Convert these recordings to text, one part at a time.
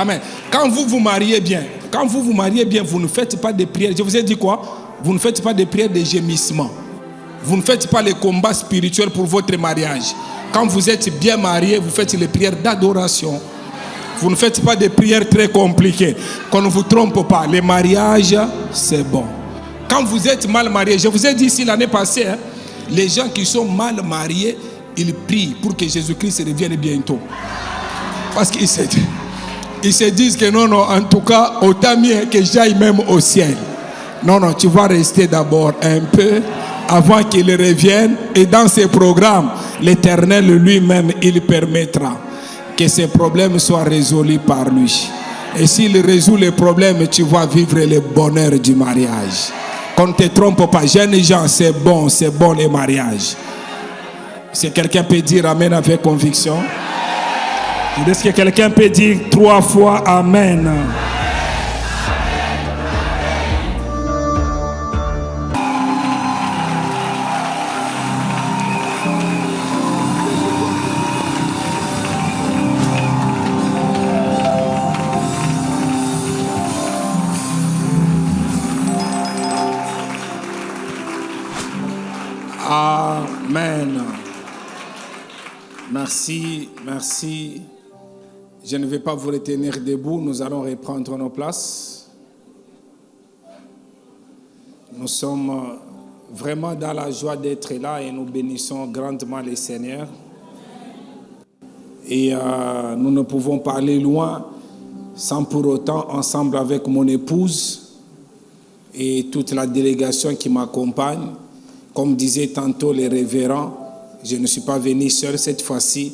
Amen. Quand vous vous mariez bien, vous ne faites pas de prières. Je vous ai dit quoi? Vous ne faites pas de prières de gémissement. Vous ne faites pas les combats spirituels pour votre mariage. Quand vous êtes bien marié, vous faites les prières d'adoration. Vous ne faites pas de prières très compliquées. Qu'on ne vous trompe pas, le mariage, c'est bon. Quand vous êtes mal marié, je vous ai dit ici l'année passée, les gens qui sont mal mariés, ils prient pour que Jésus-Christ revienne bientôt. Parce qu'ils se disent que non, en tout cas, autant mieux que j'aille même au ciel. Non, tu vas rester d'abord un peu avant qu'il revienne. Et dans ses programmes, l'Éternel lui-même, il permettra que ces problèmes soient résolus par lui. Et s'il résout les problèmes, tu vas vivre le bonheur du mariage. Qu'on ne te trompe pas, jeunes gens, c'est bon les mariages. Si quelqu'un peut dire Amen avec conviction. Est-ce que quelqu'un peut dire 3 fois Amen? Amen. Merci. Je ne vais pas vous retenir debout. Nous allons reprendre nos places. Nous sommes vraiment dans la joie d'être là et nous bénissons grandement le Seigneur. Et nous ne pouvons pas aller loin sans pour autant, ensemble avec mon épouse et toute la délégation qui m'accompagne, comme disait tantôt les révérends, je ne suis pas venu seul cette fois-ci.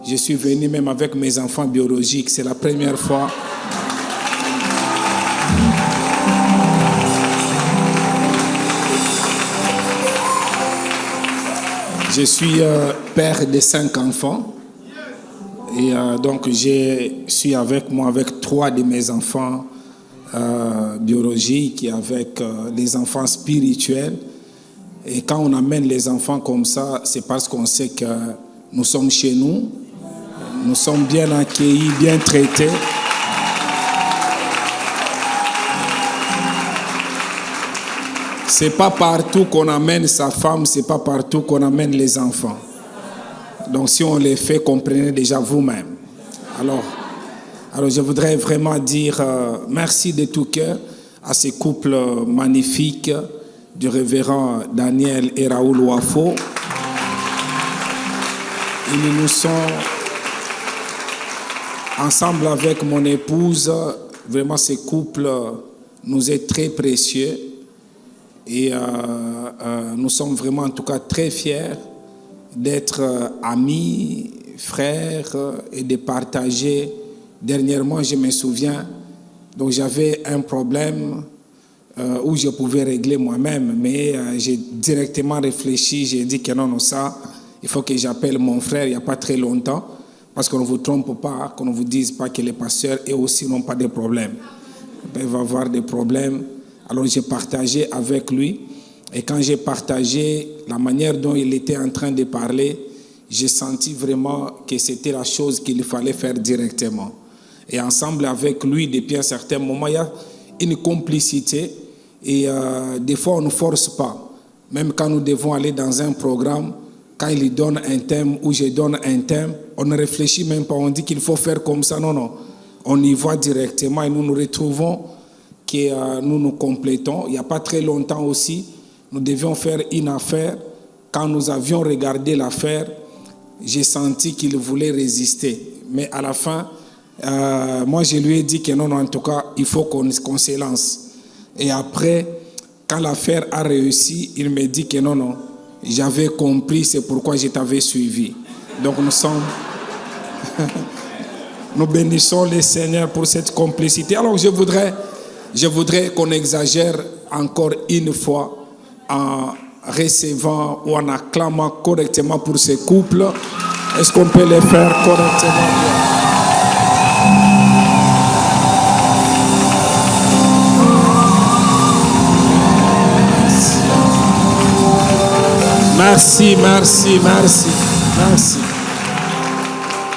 Je suis venu même avec mes enfants biologiques. C'est la première fois. Je suis père de 5 enfants. Et donc, je suis avec 3 de mes enfants biologiques et avec les enfants spirituels. Et quand on amène les enfants comme ça, c'est parce qu'on sait que nous sommes chez nous. Nous sommes bien accueillis, bien traités. C'est pas partout qu'on amène sa femme, c'est pas partout qu'on amène les enfants. Donc si on les fait, comprenez déjà vous-même. Alors je voudrais vraiment dire merci de tout cœur à ces couples magnifiques du révérend Daniel et Raoul Wafo. Ils nous sont ensemble avec mon épouse. Vraiment, ces couples nous est très précieux. Et nous sommes vraiment, en tout cas, très fiers d'être amis, frères et de partager. Dernièrement, je me souviens, donc j'avais un problème où je pouvais régler moi-même, mais j'ai directement réfléchi, j'ai dit que non, ça, il faut que j'appelle mon frère il n'y a pas très longtemps, parce qu'on ne vous trompe pas, qu'on ne vous dise pas que les pasteurs eux aussi n'ont pas de problèmes. Ils peuvent avoir des problèmes. Alors j'ai partagé avec lui, et quand j'ai partagé la manière dont il était en train de parler, j'ai senti vraiment que c'était la chose qu'il fallait faire directement. Et ensemble avec lui, depuis un certain moment, il y a une complicité. Et des fois, on ne force pas. Même quand nous devons aller dans un programme, quand il donne un thème ou je donne un thème, on ne réfléchit même pas. On dit qu'il faut faire comme ça. Non. On y va directement et nous nous retrouvons que nous nous complétons. Il n'y a pas très longtemps aussi, nous devions faire une affaire. Quand nous avions regardé l'affaire, j'ai senti qu'il voulait résister. Mais à la fin, moi je lui ai dit que non, en tout cas, il faut qu'on se lance. Et après, quand l'affaire a réussi, il me dit que non, j'avais compris, c'est pourquoi je t'avais suivi. Donc nous bénissons le Seigneur pour cette complicité. Alors je voudrais qu'on exagère encore une fois en recevant ou en acclamant correctement pour ces couples. Est-ce qu'on peut les faire correctement? Merci.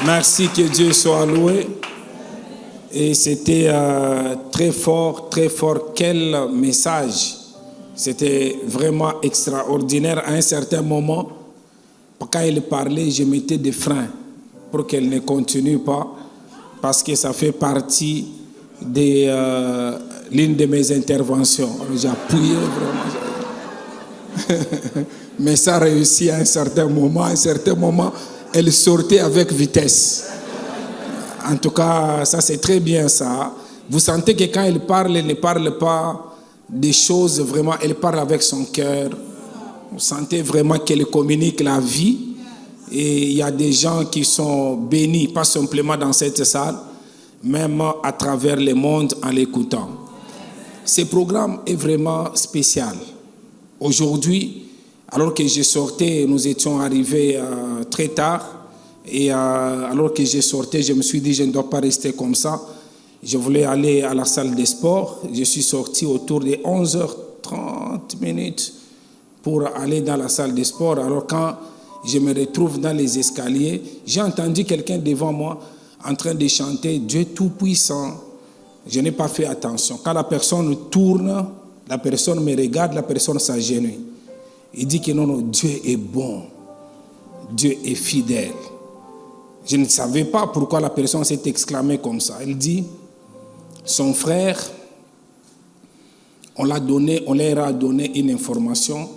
Merci, que Dieu soit loué. Et c'était très fort, très fort. Quel message! C'était vraiment extraordinaire. À un certain moment, quand elle parlait, je mettais des freins pour qu'elle ne continue pas, parce que ça fait partie de l'une de mes interventions. J'ai appuyé vraiment. Mais ça réussit à un certain moment. À un certain moment, elle sortait avec vitesse. En tout cas, ça c'est très bien ça. Vous sentez que quand elle ne parle pas des choses vraiment, elle parle avec son cœur. Vous sentez vraiment qu'elle communique la vie. Et il y a des gens qui sont bénis, pas simplement dans cette salle, même à travers le monde en l'écoutant. Ce programme est vraiment spécial. Aujourd'hui, alors que je sortais, nous étions arrivés très tard. Et alors que je sortais, je me suis dit, je ne dois pas rester comme ça. Je voulais aller à la salle des sports. Je suis sorti autour de 11h30 pour aller dans la salle des sports. Alors quand je me retrouve dans les escaliers, j'ai entendu quelqu'un devant moi en train de chanter « Dieu Tout-Puissant ». Je n'ai pas fait attention. Quand la personne tourne, la personne me regarde, la personne s'agenouille. Il dit que non, Dieu est bon. Dieu est fidèle. Je ne savais pas pourquoi la personne s'est exclamée comme ça. Elle dit, son frère, on leur a donné une information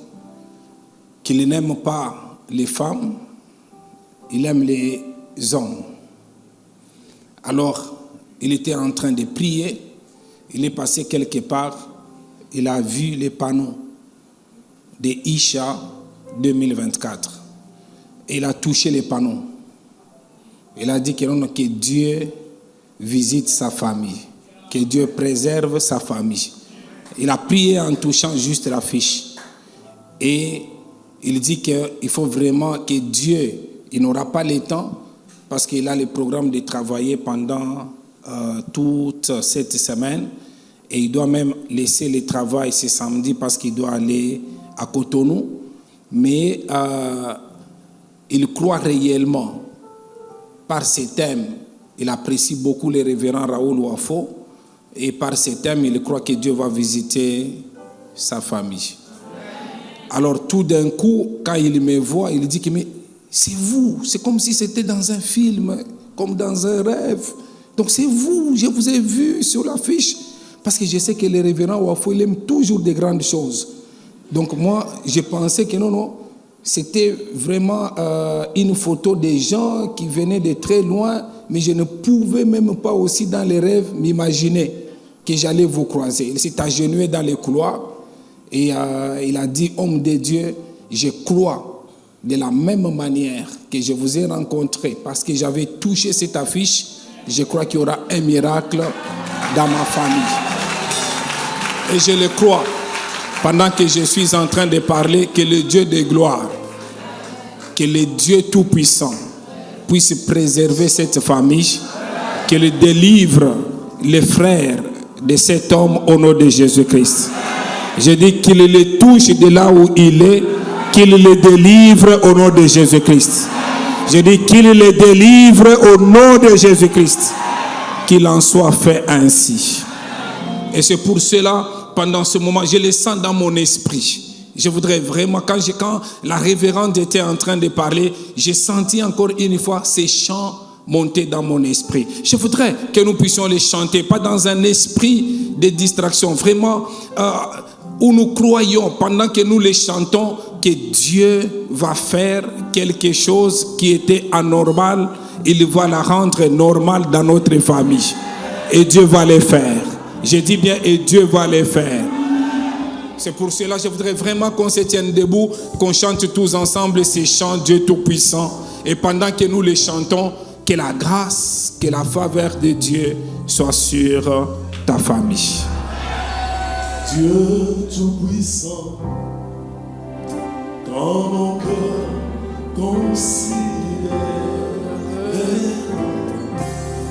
qu'il n'aime pas les femmes, il aime les hommes. Alors, il était en train de prier, il est passé quelque part, il a vu les panneaux de Isha 2024. Et il a touché les panneaux. Il a dit que Dieu visite sa famille, que Dieu préserve sa famille. Il a prié en touchant juste l'affiche. Et il dit qu'il faut vraiment que Dieu, il n'aura pas le temps parce qu'il a le programme de travailler pendant toute cette semaine. Et il doit même laisser le travail ce samedi parce qu'il doit aller à Cotonou. Mais il croit réellement. Par ces thèmes, il apprécie beaucoup le révérend Raoul Wafo. Et par ces thèmes, il croit que Dieu va visiter sa famille. Alors tout d'un coup, quand il me voit, il dit que mais c'est vous. C'est comme si c'était dans un film, comme dans un rêve. Donc c'est vous, je vous ai vu sur l'affiche. Parce que je sais que le révérend Wafo, il aime toujours des grandes choses. Donc moi, je pensais que non. C'était vraiment une photo des gens qui venaient de très loin, mais je ne pouvais même pas aussi dans les rêves m'imaginer que j'allais vous croiser. Il s'est agenouillé dans les couloirs et il a dit, homme de Dieu, je crois de la même manière que je vous ai rencontré, parce que j'avais touché cette affiche, je crois qu'il y aura un miracle dans ma famille. Et je le crois. Pendant que je suis en train de parler, que le Dieu de gloire, que le Dieu Tout-Puissant puisse préserver cette famille, qu'il délivre les frères de cet homme au nom de Jésus-Christ. Je dis qu'il le touche de là où il est, qu'il le délivre au nom de Jésus-Christ. Je dis qu'il le délivre au nom de Jésus-Christ. Qu'il en soit fait ainsi. Et c'est pour cela, pendant ce moment, je le sens dans mon esprit. Je voudrais vraiment, quand la révérende était en train de parler, j'ai senti encore une fois ces chants monter dans mon esprit. Je voudrais que nous puissions les chanter, pas dans un esprit de distraction, vraiment où nous croyons, pendant que nous les chantons, que Dieu va faire quelque chose qui était anormal, il va la rendre normale dans notre famille. Et Dieu va le faire. Je dis bien, et Dieu va le faire. C'est pour cela que je voudrais vraiment qu'on se tienne debout, qu'on chante tous ensemble ces chants Dieu Tout-Puissant. Et pendant que nous les chantons, que la grâce, que la faveur de Dieu soit sur ta famille. Dieu Tout-Puissant, quand mon cœur considère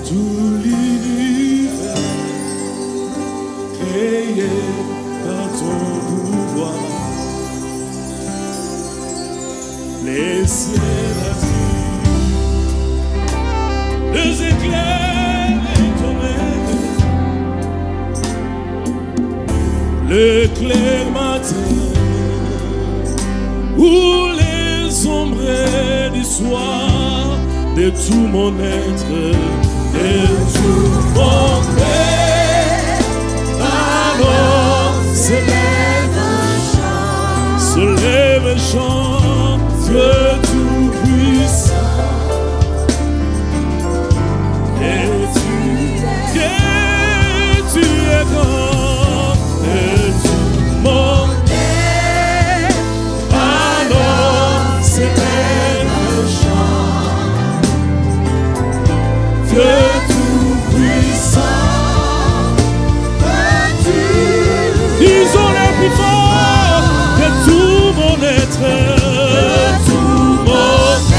tout l'univers créé dans ton pouvoir, les ciels à les éclairs et ton le clair matin, où les ombres du soir, de tout mon être, de tout mon être, alors se lève un chant, Dieu tout-puissant. Et tu es grand, et tout mon être, alors se lève un chant, Dieu tout-puissant. Disons le plus fort, que tout mon être, tout mon être,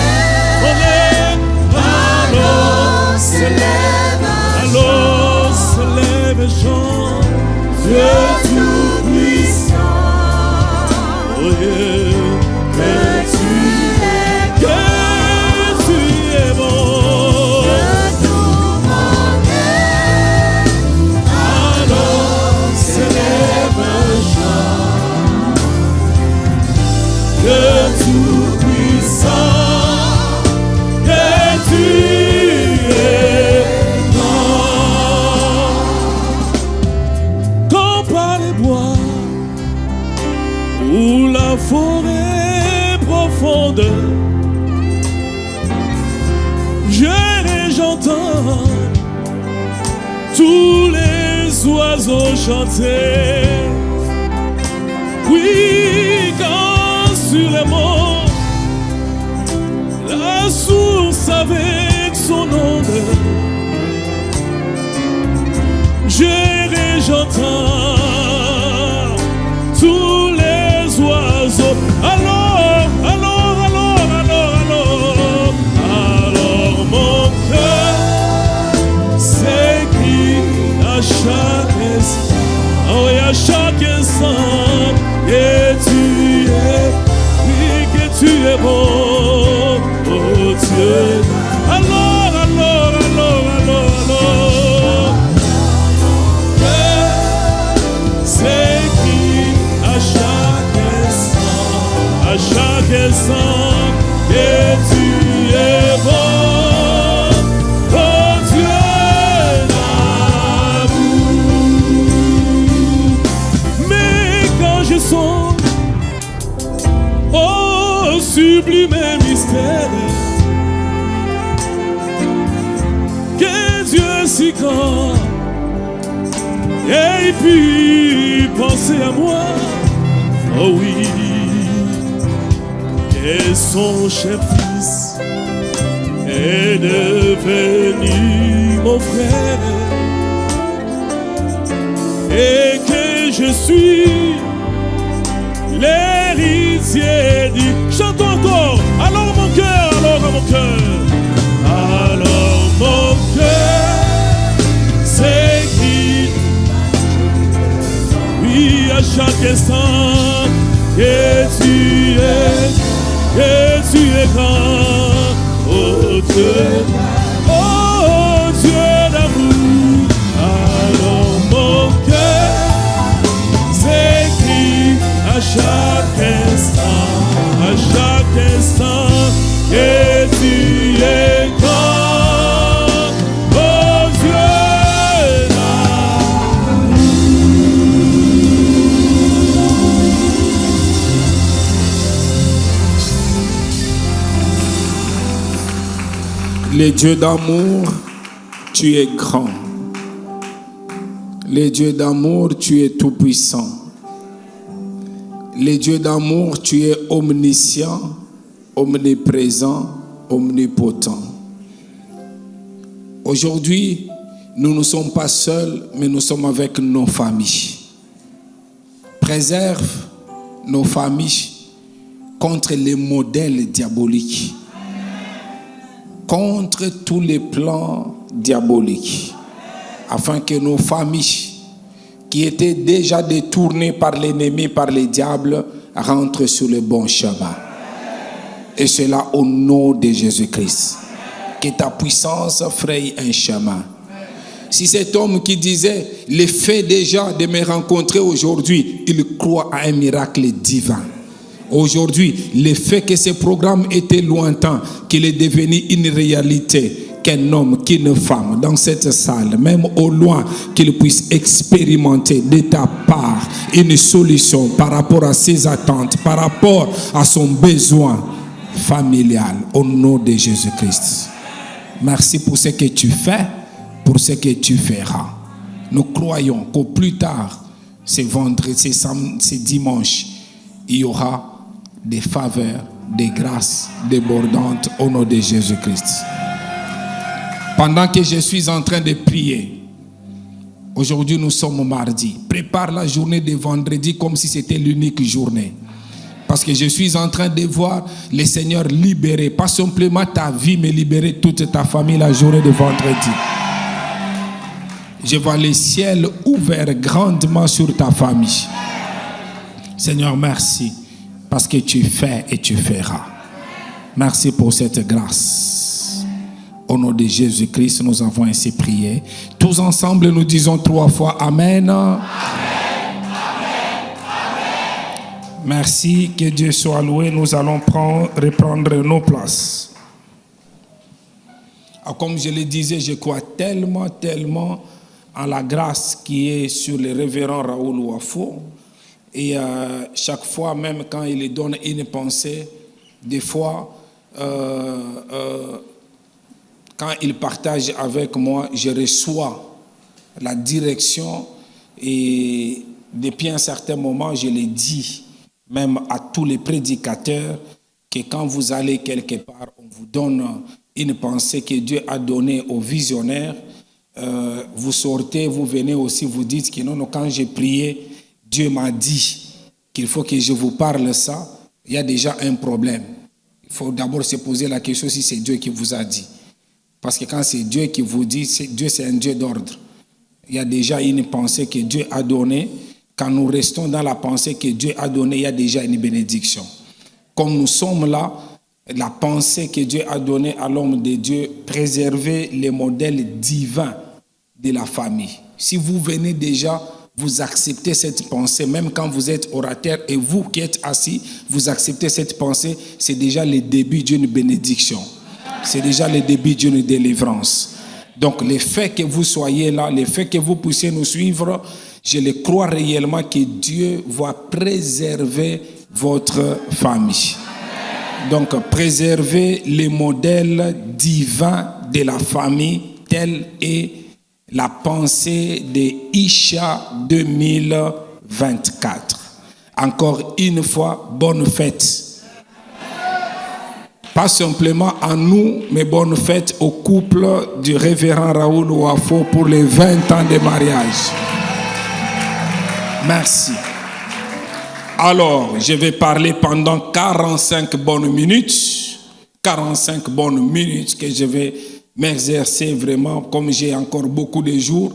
alors se lève un chant, Dieu tout-puissant. Oh yeah, que tu es bon. Alors se lève un chant, que tout-puissant, que tu es grand. Comme par les bois ou la forêt profonde, j'entends tous les oiseaux chanter. Oui, quand sur les monts, la source avec son onde, j'entends tous les oiseaux. Alors mon cœur s'écrie à chaque instant, oh, et à chaque instant, et tu es, oui, que tu es bon, oh Dieu. Alors, s'écrit à chaque instant, et tu es bon, oh Dieu d'amour. Mais quand je songe au sublime mystère, que Dieu si grand et puis penser à moi, oh oui, et son cher fils est devenu mon frère, et que je suis l'héritier du... Chantons encore. Alors mon cœur, s'écrie, oui, à chaque instant, que tu es grand, oh Dieu d'amour. Alors mon cœur s'écrie à chaque instant, que tu es grand, oh Dieu d'amour. Le Dieu d'amour, tu es grand. Le Dieu d'amour, tu es tout-puissant. Le Dieu d'amour, tu es omniscient, omniprésent, omnipotent. Aujourd'hui, nous ne sommes pas seuls, mais nous sommes avec nos familles. Préserve nos familles contre les modèles diaboliques, contre tous les plans diaboliques, afin que nos familles, qui étaient déjà détournées par l'ennemi, par les diables, rentrent sur le bon chemin. Et cela au nom de Jésus-Christ. Que ta puissance fraye un chemin. Si cet homme qui disait le fait déjà de me rencontrer aujourd'hui, il croit à un miracle divin. Aujourd'hui, le fait que ce programme était lointain, qu'il est devenu une réalité, qu'un homme, qu'une femme dans cette salle, même au loin, qu'il puisse expérimenter de ta part une solution par rapport à ses attentes, par rapport à son besoin familial, au nom de Jésus-Christ. Merci pour ce que tu fais, pour ce que tu feras. Nous croyons qu'au plus tard, ce vendredi, ce dimanche, il y aura des faveurs, des grâces débordantes au nom de Jésus-Christ. Pendant que je suis en train de prier, aujourd'hui nous sommes mardi, prépare la journée de vendredi comme si c'était l'unique journée. Parce que je suis en train de voir le Seigneur libérer, pas simplement ta vie, mais libérer toute ta famille la journée de vendredi. Je vois le ciel ouvert grandement sur ta famille. Seigneur, merci. Parce que tu fais et tu feras. Merci pour cette grâce. Au nom de Jésus-Christ, nous avons ainsi prié. Tous ensemble, nous disons 3 fois Amen. Amen. Merci, que Dieu soit loué. Nous allons reprendre nos places. Alors, comme je le disais, je crois tellement en la grâce qui est sur le révérend Raoul Ouafo. Et chaque fois, même quand il donne une pensée, des fois, quand il partage avec moi, je reçois la direction. Et depuis un certain moment, je l'ai dit, même à tous les prédicateurs, que quand vous allez quelque part, on vous donne une pensée que Dieu a donnée aux visionnaires. Vous sortez, vous venez aussi, vous dites que non, quand j'ai prié, Dieu m'a dit qu'il faut que je vous parle ça. Il y a déjà un problème. Il faut d'abord se poser la question si c'est Dieu qui vous a dit. Parce que quand c'est Dieu qui vous dit, Dieu c'est un Dieu d'ordre. Il y a déjà une pensée que Dieu a donnée. Quand nous restons dans la pensée que Dieu a donnée, il y a déjà une bénédiction. Comme nous sommes là, la pensée que Dieu a donnée à l'homme de Dieu, préserver les modèles divins de la famille. Si vous venez déjà, vous acceptez cette pensée, même quand vous êtes orateur et vous qui êtes assis, vous acceptez cette pensée, c'est déjà le début d'une bénédiction. C'est déjà le début d'une délivrance. Donc le fait que vous soyez là, le fait que vous puissiez nous suivre, je le crois réellement que Dieu va préserver votre famille. Donc préserver les modèles divins de la famille, tel est la pensée de Isha 2024. Encore une fois, bonne fête. Pas simplement à nous, mais bonne fête au couple du révérend Raoul Ouafo pour les 20 ans de mariage. Merci. Alors, je vais parler pendant 45 bonnes minutes. 45 bonnes minutes que je vais m'exercer vraiment, comme j'ai encore beaucoup de jours.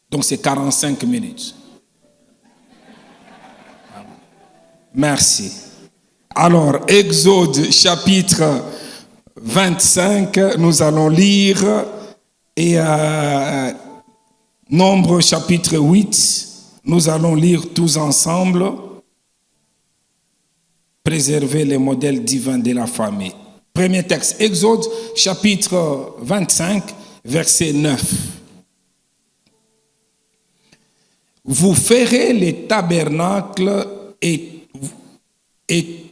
Donc, c'est 45 minutes. Merci. Alors, Exode chapitre 25, nous allons lire, et Nombre chapitre 8, nous allons lire tous ensemble. Préserver les modèles divins de la famille. Premier texte, Exode chapitre 25, verset 9. Vous ferez les tabernacles et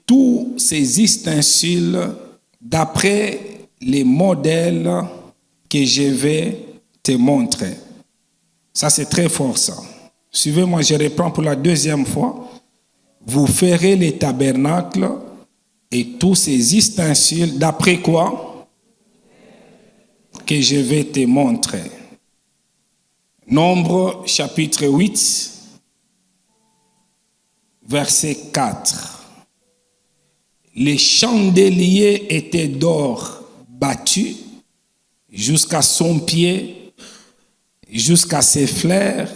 tous ces ustensiles d'après les modèles que je vais te montrer. Ça, c'est très fort, ça. Suivez-moi, je reprends pour la deuxième fois. Vous ferez les tabernacles et tous ces ustensiles d'après quoi? Que je vais te montrer. Nombre chapitre 8, verset 4. Les chandeliers étaient d'or battu jusqu'à son pied, jusqu'à ses flaires,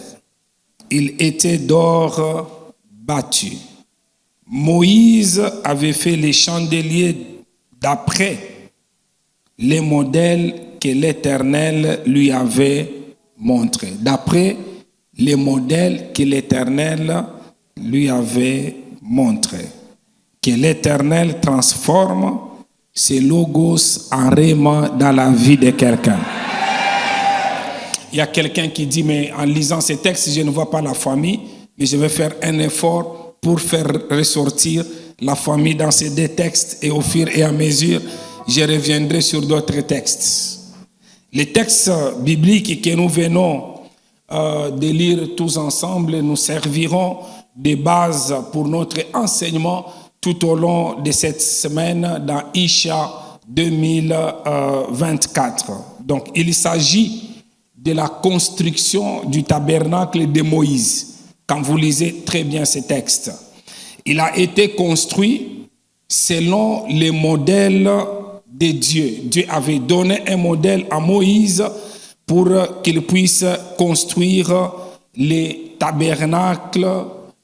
il était d'or battu. Moïse avait fait les chandeliers d'après les modèles que l'Éternel lui avait montré, d'après les modèles que l'Éternel lui avait montrés. Que l'Éternel transforme ces logos en réma dans la vie de quelqu'un. Il y a quelqu'un qui dit, mais en lisant ces textes, je ne vois pas la famille, mais je vais faire un effort pour faire ressortir la famille dans ces deux textes, et au fur et à mesure, je reviendrai sur d'autres textes. Les textes bibliques que nous venons de lire tous ensemble nous serviront de base pour notre enseignement tout au long de cette semaine dans Isha 2024. Donc, il s'agit de la construction du tabernacle de Moïse. Quand vous lisez très bien ce texte, il a été construit selon les modèles de Dieu. Dieu avait donné un modèle à Moïse pour qu'il puisse construire les tabernacles,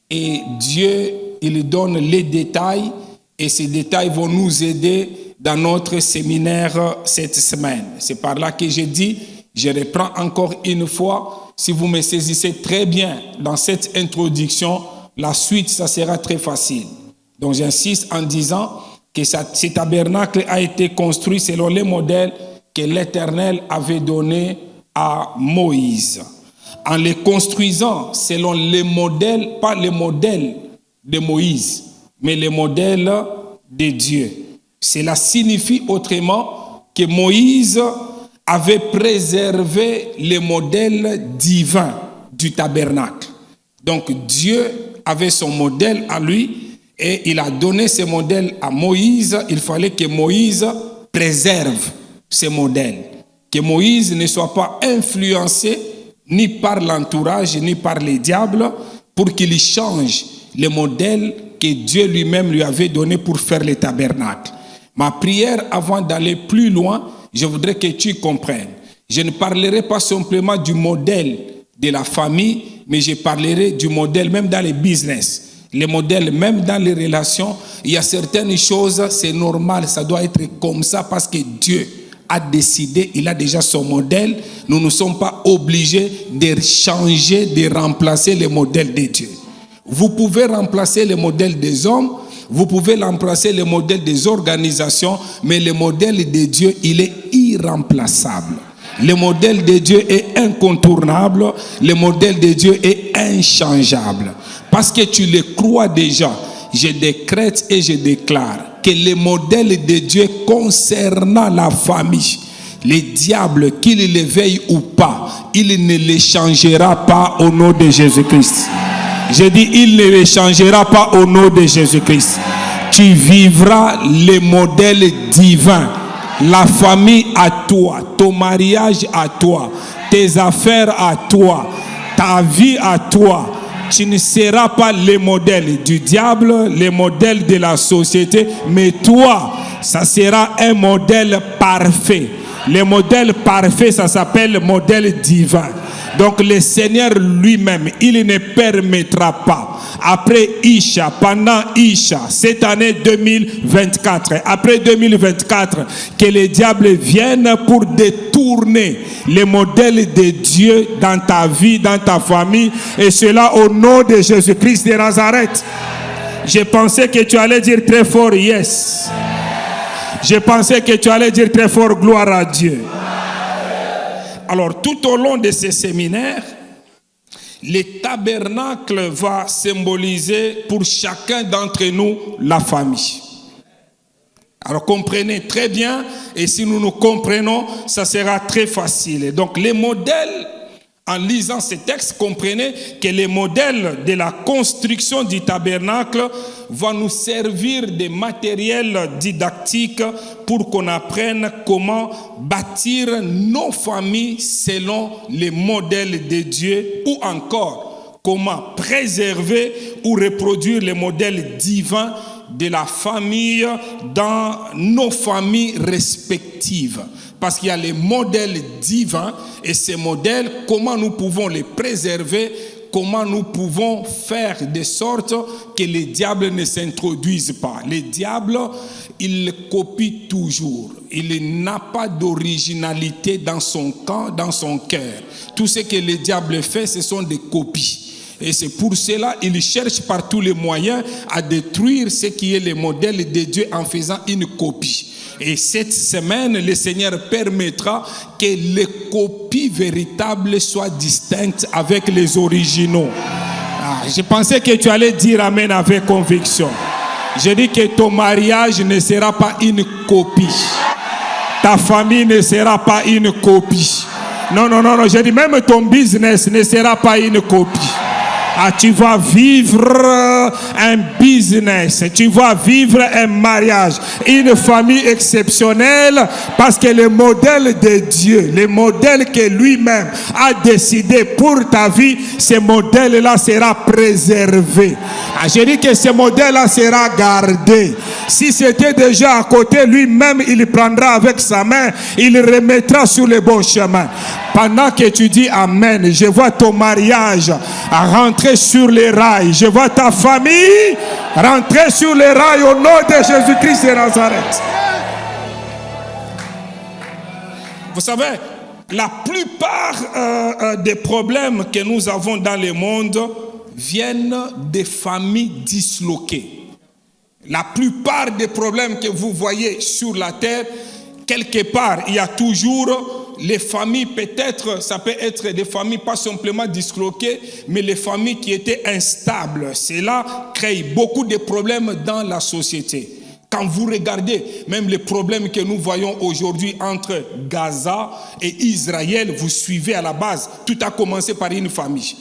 et Dieu, il donne les détails, et ces détails vont nous aider dans notre séminaire cette semaine. C'est par là que j'ai dit, je reprends encore une fois, si vous me saisissez très bien dans cette introduction, la suite, ça sera très facile. Donc j'insiste en disant que ce tabernacle a été construit selon les modèles que l'Éternel avait donnés à Moïse. En les construisant selon les modèles, pas les modèles de Moïse, mais les modèles de Dieu. Cela signifie autrement que Moïse avait préservé les modèles divins du tabernacle. Donc Dieu avait son modèle à lui et il a donné ce modèle à Moïse. Il fallait que Moïse préserve ces modèles. Que Moïse ne soit pas influencé ni par l'entourage ni par les diables pour qu'il change les modèles que Dieu lui-même lui avait donnés pour faire le tabernacle. Ma prière avant d'aller plus loin, je voudrais que tu comprennes. Je ne parlerai pas simplement du modèle de la famille, mais je parlerai du modèle même dans les business. Les modèles même dans les relations. Il y a certaines choses, c'est normal, ça doit être comme ça parce que Dieu a décidé, il a déjà son modèle. Nous ne sommes pas obligés de changer, de remplacer le modèle de Dieu. Vous pouvez remplacer le modèle des hommes, vous pouvez remplacer le modèle des organisations, mais le modèle de Dieu, il est irremplaçable. Le modèle de Dieu est incontournable, le modèle de Dieu est inchangeable. Parce que tu le crois déjà, je décrète et je déclare que le modèle de Dieu concernant la famille, les diables, qu'ils le veuillent ou pas, il ne les changera pas au nom de Jésus-Christ. Je dis, il ne les changera pas au nom de Jésus-Christ. Tu vivras le modèle divin. La famille à toi, ton mariage à toi, tes affaires à toi, ta vie à toi. Tu ne seras pas le modèle du diable, le modèle de la société, mais toi, ça sera un modèle parfait. Le modèle parfait, ça s'appelle modèle divin. Donc le Seigneur lui-même, il ne permettra pas, après Isha, pendant Isha, cette année 2024, après 2024, que les diables viennent pour détourner les modèles de Dieu dans ta vie, dans ta famille, et cela au nom de Jésus-Christ de Nazareth. Je pensais que tu allais dire très fort yes. Je pensais que tu allais dire très fort gloire à Dieu. Alors, tout au long de ces séminaires, le tabernacle va symboliser pour chacun d'entre nous la famille. Alors, comprenez très bien, et si nous nous comprenons, ça sera très facile. Donc, les modèles, en lisant ces textes, comprenez que les modèles de la construction du tabernacle vont nous servir de matériel didactique pour qu'on apprenne comment bâtir nos familles selon les modèles de Dieu, ou encore comment préserver ou reproduire les modèles divins de la famille dans nos familles respectives. Parce qu'il y a les modèles divins et ces modèles, comment nous pouvons les préserver, comment nous pouvons faire de sorte que les diables ne s'introduisent pas. Les diables, il copie toujours. Il n'a pas d'originalité dans son camp, dans son cœur. Tout ce que le diable fait, ce sont des copies. Et c'est pour cela qu'il cherche par tous les moyens à détruire ce qui est le modèle de Dieu en faisant une copie. Et cette semaine, le Seigneur permettra que les copies véritables soient distinctes avec les originaux. Je pensais que tu allais dire Amen avec conviction. Je dis que ton mariage ne sera pas une copie. Ta famille ne sera pas une copie. Non. Je dis même ton business ne sera pas une copie. Tu vas vivre un business, tu vas vivre un mariage, une famille exceptionnelle, parce que le modèle de Dieu, le modèle que lui-même a décidé pour ta vie, ce modèle-là sera préservé. Je dis que ce modèle-là sera gardé. Si c'était déjà à côté, lui-même, il prendra avec sa main, il remettra sur le bon chemin. Pendant que tu dis Amen, je vois ton mariage rentrer sur les rails. Je vois ta famille rentrer sur les rails au nom de Jésus-Christ de Nazareth. Vous savez, la plupart des problèmes que nous avons dans le monde viennent des familles disloquées. La plupart des problèmes que vous voyez sur la terre, quelque part, il y a toujours les familles, peut-être, ça peut être des familles pas simplement disloquées, mais les familles qui étaient instables. Cela crée beaucoup de problèmes dans la société. Quand vous regardez même les problèmes que nous voyons aujourd'hui entre Gaza et Israël, vous suivez à la base, tout a commencé par une famille.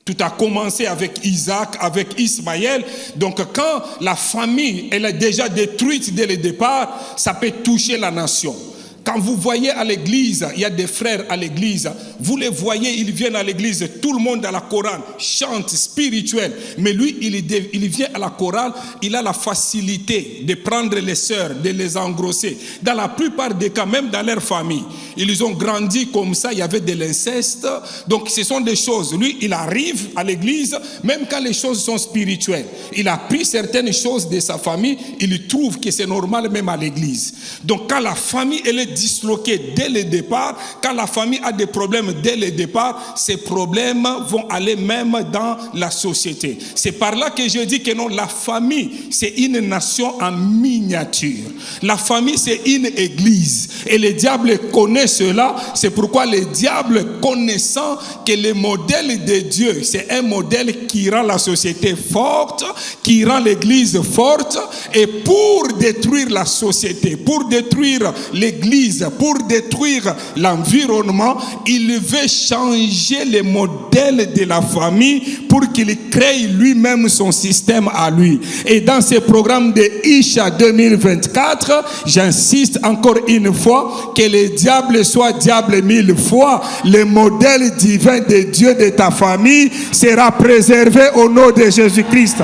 Tout a commencé avec Isaac, avec Ismaël. Donc quand la famille elle est déjà détruite dès le départ, ça peut toucher la nation. Quand vous voyez à l'église, il y a des frères à l'église, vous les voyez, ils viennent à l'église, tout le monde à la chorale chante spirituel. Mais lui, il vient à la chorale, il a la facilité de prendre les sœurs, de les engrosser. Dans la plupart des cas, même dans leur famille, ils ont grandi comme ça, il y avait de l'inceste. Donc ce sont des choses. Lui, il arrive à l'église, même quand les choses sont spirituelles. Il a pris certaines choses de sa famille, il trouve que c'est normal même à l'église. Donc quand la famille, elle est disloquée dès le départ, quand la famille a des problèmes dès le départ, ces problèmes vont aller même dans la société. C'est par là que je dis que non, la famille, c'est une nation en miniature. La famille, c'est une église. Et le diable connaît cela. C'est pourquoi le diable, connaissant que le modèle de Dieu, c'est un modèle qui rend la société forte, qui rend l'église forte, et pour détruire la société, pour détruire l'église, pour détruire l'environnement, il veut changer le modèle de la famille pour qu'il crée lui-même son système à lui. Et dans ce programme de Isha 2024, j'insiste encore une fois, que le diable soit diable 1000 fois, le modèle divin de Dieu de ta famille sera préservé au nom de Jésus-Christ.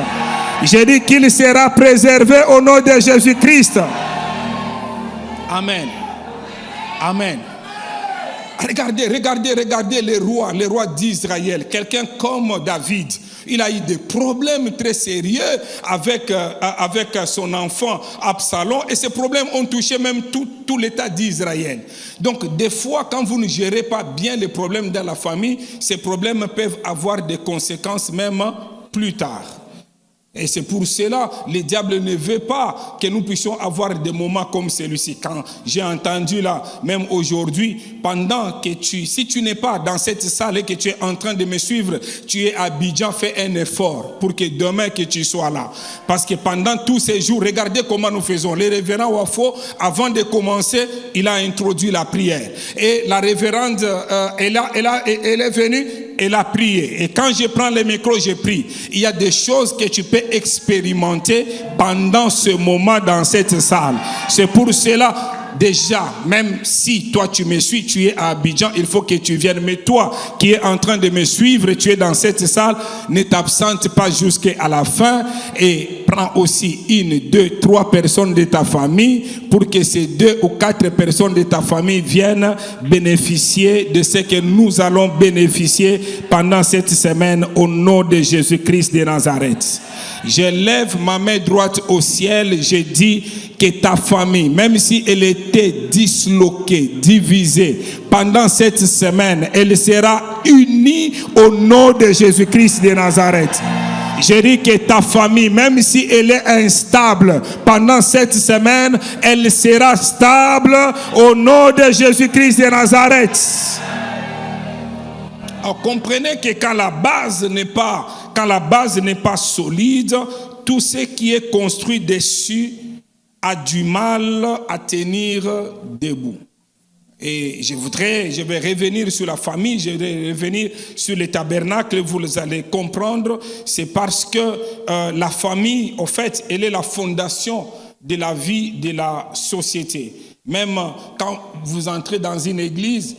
J'ai dit qu'il sera préservé au nom de Jésus-Christ. Amen. Amen. Regardez les rois d'Israël. Quelqu'un comme David, il a eu des problèmes très sérieux avec son enfant Absalom, et ces problèmes ont touché même tout l'État d'Israël. Donc des fois, quand vous ne gérez pas bien les problèmes dans la famille, ces problèmes peuvent avoir des conséquences même plus tard. Et c'est pour cela le diable ne veut pas que nous puissions avoir des moments comme celui-ci. Quand j'ai entendu là, même aujourd'hui, pendant que si tu n'es pas dans cette salle et que tu es en train de me suivre, tu es à Abidjan, fais un effort pour que demain que tu sois là. Parce que pendant tous ces jours, regardez comment nous faisons. Le révérend Wafo, avant de commencer, il a introduit la prière. Et la révérende, elle est venue, elle a prié. Et quand je prends le micro, je prie. Il y a des choses que tu peux expérimenter pendant ce moment dans cette salle. C'est pour cela, déjà, même si toi tu me suis, tu es à Abidjan, il faut que tu viennes. Mais toi qui es en train de me suivre, tu es dans cette salle, ne t'absente pas jusqu'à la fin et prends aussi 1, 2, 3 personnes de ta famille pour que ces 2 ou 4 personnes de ta famille viennent bénéficier de ce que nous allons bénéficier pendant cette semaine au nom de Jésus-Christ de Nazareth. Je lève ma main droite au ciel, je dis que ta famille, même si elle était disloquée, divisée, pendant cette semaine, elle sera unie au nom de Jésus-Christ de Nazareth. Je dis que ta famille, même si elle est instable, pendant cette semaine, elle sera stable au nom de Jésus-Christ de Nazareth. Alors, comprenez que quand la base n'est pas solide, tout ce qui est construit dessus a du mal à tenir debout. Et je vais revenir sur la famille, je vais revenir sur le tabernacle, vous allez comprendre. C'est parce que la famille, en fait, elle est la fondation de la vie de la société. Même quand vous entrez dans une église,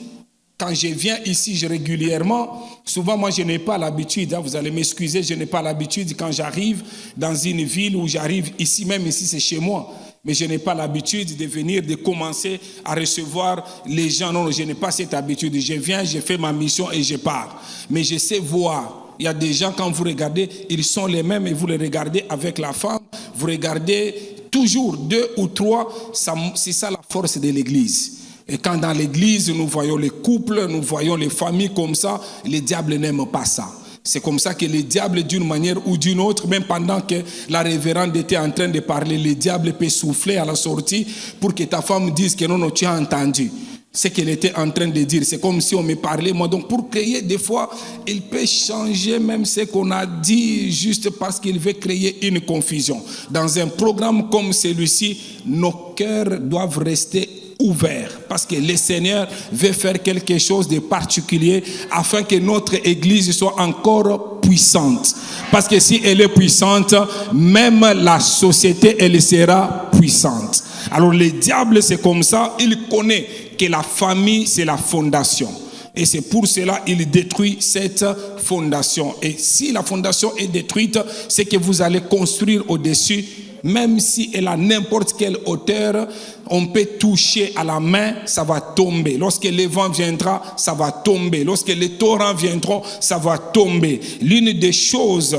quand je viens ici régulièrement, souvent moi je n'ai pas l'habitude, vous allez m'excuser, je n'ai pas l'habitude quand j'arrive dans une ville où j'arrive ici, même ici c'est chez moi. Mais je n'ai pas l'habitude de venir, de commencer à recevoir les gens. Non, je n'ai pas cette habitude. Je viens, je fais ma mission et je pars. Mais je sais voir. Il y a des gens, quand vous regardez, ils sont les mêmes et vous les regardez avec la femme. Vous regardez toujours 2 ou 3. C'est ça la force de l'église. Et quand dans l'église, nous voyons les couples, nous voyons les familles comme ça, le diable n'aime pas ça. C'est comme ça que le diable, d'une manière ou d'une autre, même pendant que la révérende était en train de parler, le diable peut souffler à la sortie pour que ta femme dise que non, tu as entendu ce qu'elle était en train de dire. C'est comme si on me parlait, moi. Donc pour créer, des fois, il peut changer même ce qu'on a dit juste parce qu'il veut créer une confusion. Dans un programme comme celui-ci, nos cœurs doivent rester ouvert parce que le Seigneur veut faire quelque chose de particulier afin que notre église soit encore puissante, parce que si elle est puissante, même la société elle sera puissante. Alors le diable c'est comme ça, il connaît que la famille c'est la fondation. Et c'est pour cela qu'il détruit cette fondation. Et si la fondation est détruite, c'est que vous allez construire au-dessus. Même si elle a n'importe quelle hauteur, on peut toucher à la main, ça va tomber. Lorsque le vent viendra, ça va tomber. Lorsque les torrents viendront, ça va tomber. L'une des choses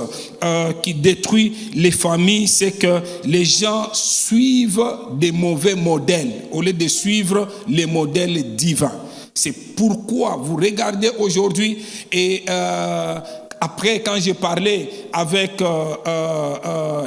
qui détruit les familles, c'est que les gens suivent des mauvais modèles au lieu de suivre les modèles divins. C'est pourquoi vous regardez aujourd'hui et après, quand j'ai parlé avec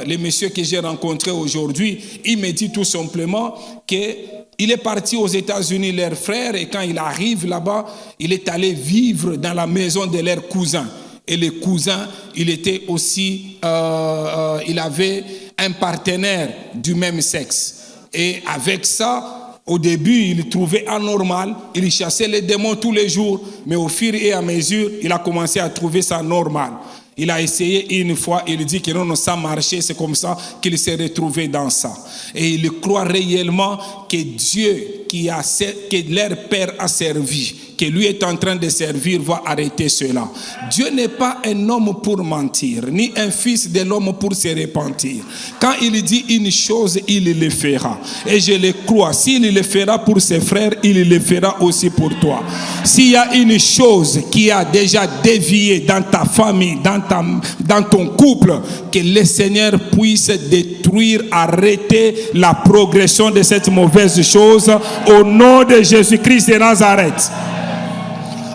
les messieurs que j'ai rencontrés aujourd'hui, il me dit tout simplement qu'il est parti aux États-Unis, leur frère, et quand il arrive là-bas, il est allé vivre dans la maison de leur cousin. Et le cousin, il était aussi, il avait un partenaire du même sexe. Et avec ça, au début, il trouvait anormal, il chassait les démons tous les jours, mais au fur et à mesure, il a commencé à trouver ça normal. Il a essayé une fois, il dit que non, ça marchait, c'est comme ça qu'il s'est retrouvé dans ça. Et il croit réellement que Dieu, que leur père a servi, que lui est en train de servir, va arrêter cela. Dieu n'est pas un homme pour mentir, ni un fils de l'homme pour se repentir. Quand il dit une chose, il le fera. Et je le crois. S'il le fera pour ses frères, il le fera aussi pour toi. S'il y a une chose qui a déjà dévié dans ta famille, dans ton couple, que le Seigneur puisse détruire, arrêter la progression de cette mauvaise chose au nom de Jésus-Christ de Nazareth.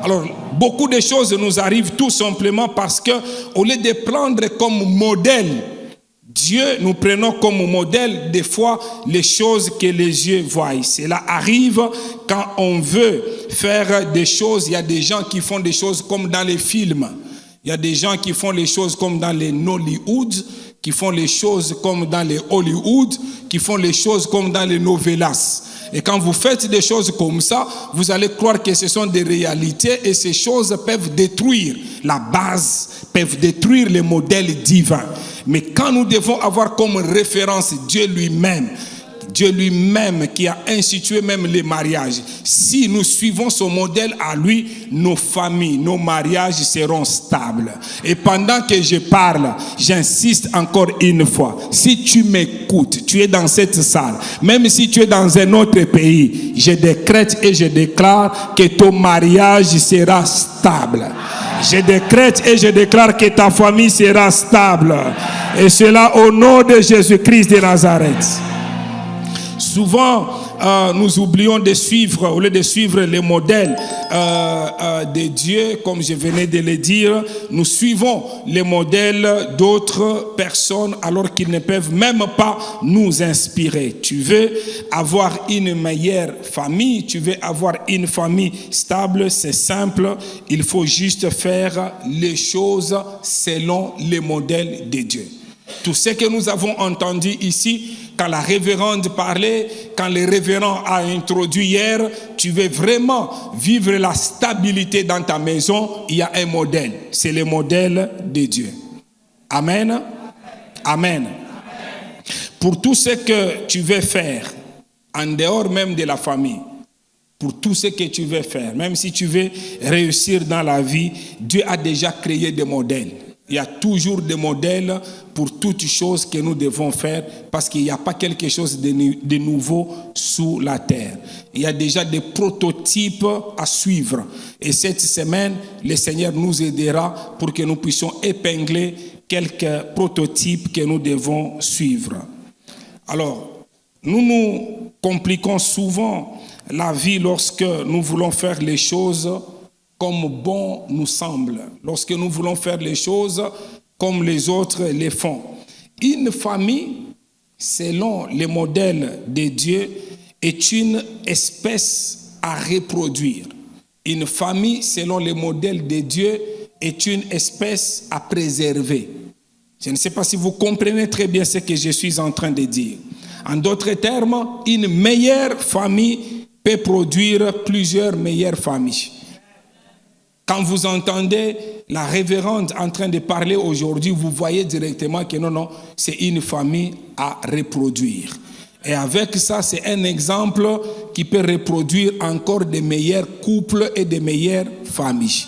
Alors, beaucoup de choses nous arrivent tout simplement parce que, au lieu de prendre comme modèle Dieu, nous prenons comme modèle des fois les choses que les yeux voient. Cela arrive quand on veut faire des choses. Il y a des gens qui font des choses comme dans les films. Il y a des gens qui font les choses comme dans les Nollywood, qui font les choses comme dans les Hollywood, qui font les choses comme dans les novelas. Et quand vous faites des choses comme ça, vous allez croire que ce sont des réalités et ces choses peuvent détruire la base, peuvent détruire les modèles divins. Mais quand nous devons avoir comme référence Dieu lui-même, Dieu lui-même qui a institué même les mariages. Si nous suivons son modèle à lui, nos familles, nos mariages seront stables. Et pendant que je parle, j'insiste encore une fois. Si tu m'écoutes, tu es dans cette salle, même si tu es dans un autre pays, je décrète et je déclare que ton mariage sera stable. Je décrète et je déclare que ta famille sera stable. Et cela au nom de Jésus-Christ de Nazareth. Souvent, nous oublions de suivre, au lieu de suivre les modèles de Dieu, comme je venais de le dire, nous suivons les modèles d'autres personnes alors qu'ils ne peuvent même pas nous inspirer. Tu veux avoir une meilleure famille, tu veux avoir une famille stable, c'est simple, il faut juste faire les choses selon les modèles de Dieu. Tout ce que nous avons entendu ici, quand la révérende parlait, quand le révérend a introduit hier, tu veux vraiment vivre la stabilité dans ta maison, il y a un modèle. C'est le modèle de Dieu. Amen. Amen. Pour tout ce que tu veux faire, en dehors même de la famille, pour tout ce que tu veux faire, même si tu veux réussir dans la vie, Dieu a déjà créé des modèles. Il y a toujours des modèles pour toutes choses que nous devons faire parce qu'il n'y a pas quelque chose de nouveau sous la terre. Il y a déjà des prototypes à suivre. Et cette semaine, le Seigneur nous aidera pour que nous puissions épingler quelques prototypes que nous devons suivre. Alors, nous nous compliquons souvent la vie lorsque nous voulons faire les choses comme bon nous semble, lorsque nous voulons faire les choses comme les autres les font. Une famille, selon les modèles de Dieu, est une espèce à reproduire. Une famille, selon les modèles de Dieu, est une espèce à préserver. Je ne sais pas si vous comprenez très bien ce que je suis en train de dire. En d'autres termes, une meilleure famille peut produire plusieurs meilleures familles. Quand vous entendez la révérende en train de parler aujourd'hui, vous voyez directement que non, c'est une famille à reproduire. Et avec ça, c'est un exemple qui peut reproduire encore de meilleurs couples et de meilleures familles.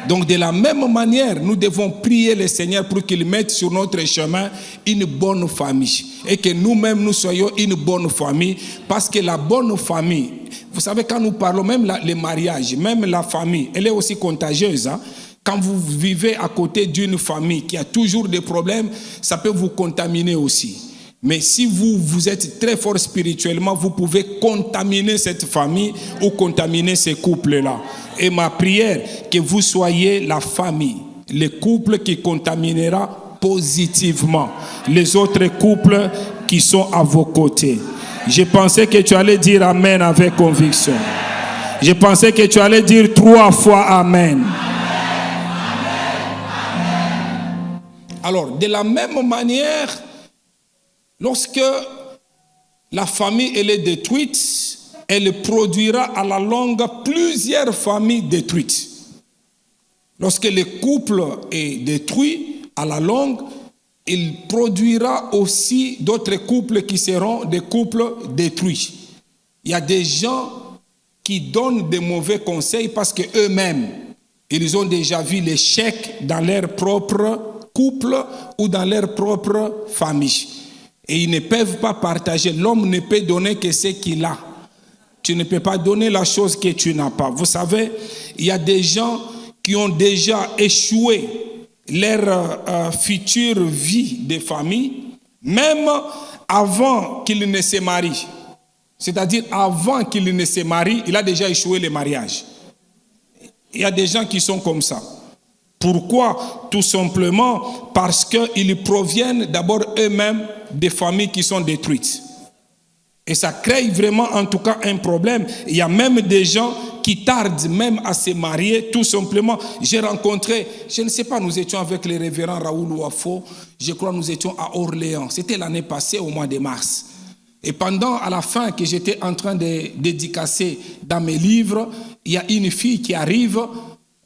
Donc de la même manière, nous devons prier le Seigneur pour qu'il mette sur notre chemin une bonne famille. Et que nous-mêmes, nous soyons une bonne famille. Parce que la bonne famille, vous savez, quand nous parlons, même les mariages, même la famille, elle est aussi contagieuse. Hein? Quand vous vivez à côté d'une famille qui a toujours des problèmes, ça peut vous contaminer aussi. Mais si vous êtes très fort spirituellement, vous pouvez contaminer cette famille ou contaminer ces couples-là. Et ma prière, que vous soyez la famille, le couple qui contaminera positivement les autres couples qui sont à vos côtés. Je pensais que tu allais dire Amen avec conviction. Je pensais que tu allais dire 3 fois Amen. Alors, de la même manière, lorsque la famille elle est détruite, elle produira à la longue plusieurs familles détruites. Lorsque le couple est détruit, à la longue, il produira aussi d'autres couples qui seront des couples détruits. Il y a des gens qui donnent de mauvais conseils parce qu'eux-mêmes, ils ont déjà vu l'échec dans leur propre couple ou dans leur propre famille. Et ils ne peuvent pas partager. L'homme ne peut donner que ce qu'il a. Tu ne peux pas donner la chose que tu n'as pas. Vous savez, il y a des gens qui ont déjà échoué leur future vie de famille, même avant qu'ils ne se marient. C'est-à-dire, avant qu'il ne se marie, il a déjà échoué le mariage. Il y a des gens qui sont comme ça. Pourquoi? Tout simplement parce qu'ils proviennent d'abord eux-mêmes des familles qui sont détruites. Et ça crée vraiment en tout cas un problème. Il y a même des gens qui tardent même à se marier, tout simplement. J'ai rencontré, je ne sais pas, nous étions avec le révérend Raoul Ouafo, je crois nous étions à Orléans. C'était l'année passée au mois de mars. Et à la fin que j'étais en train de dédicacer dans mes livres, il y a une fille qui arrive,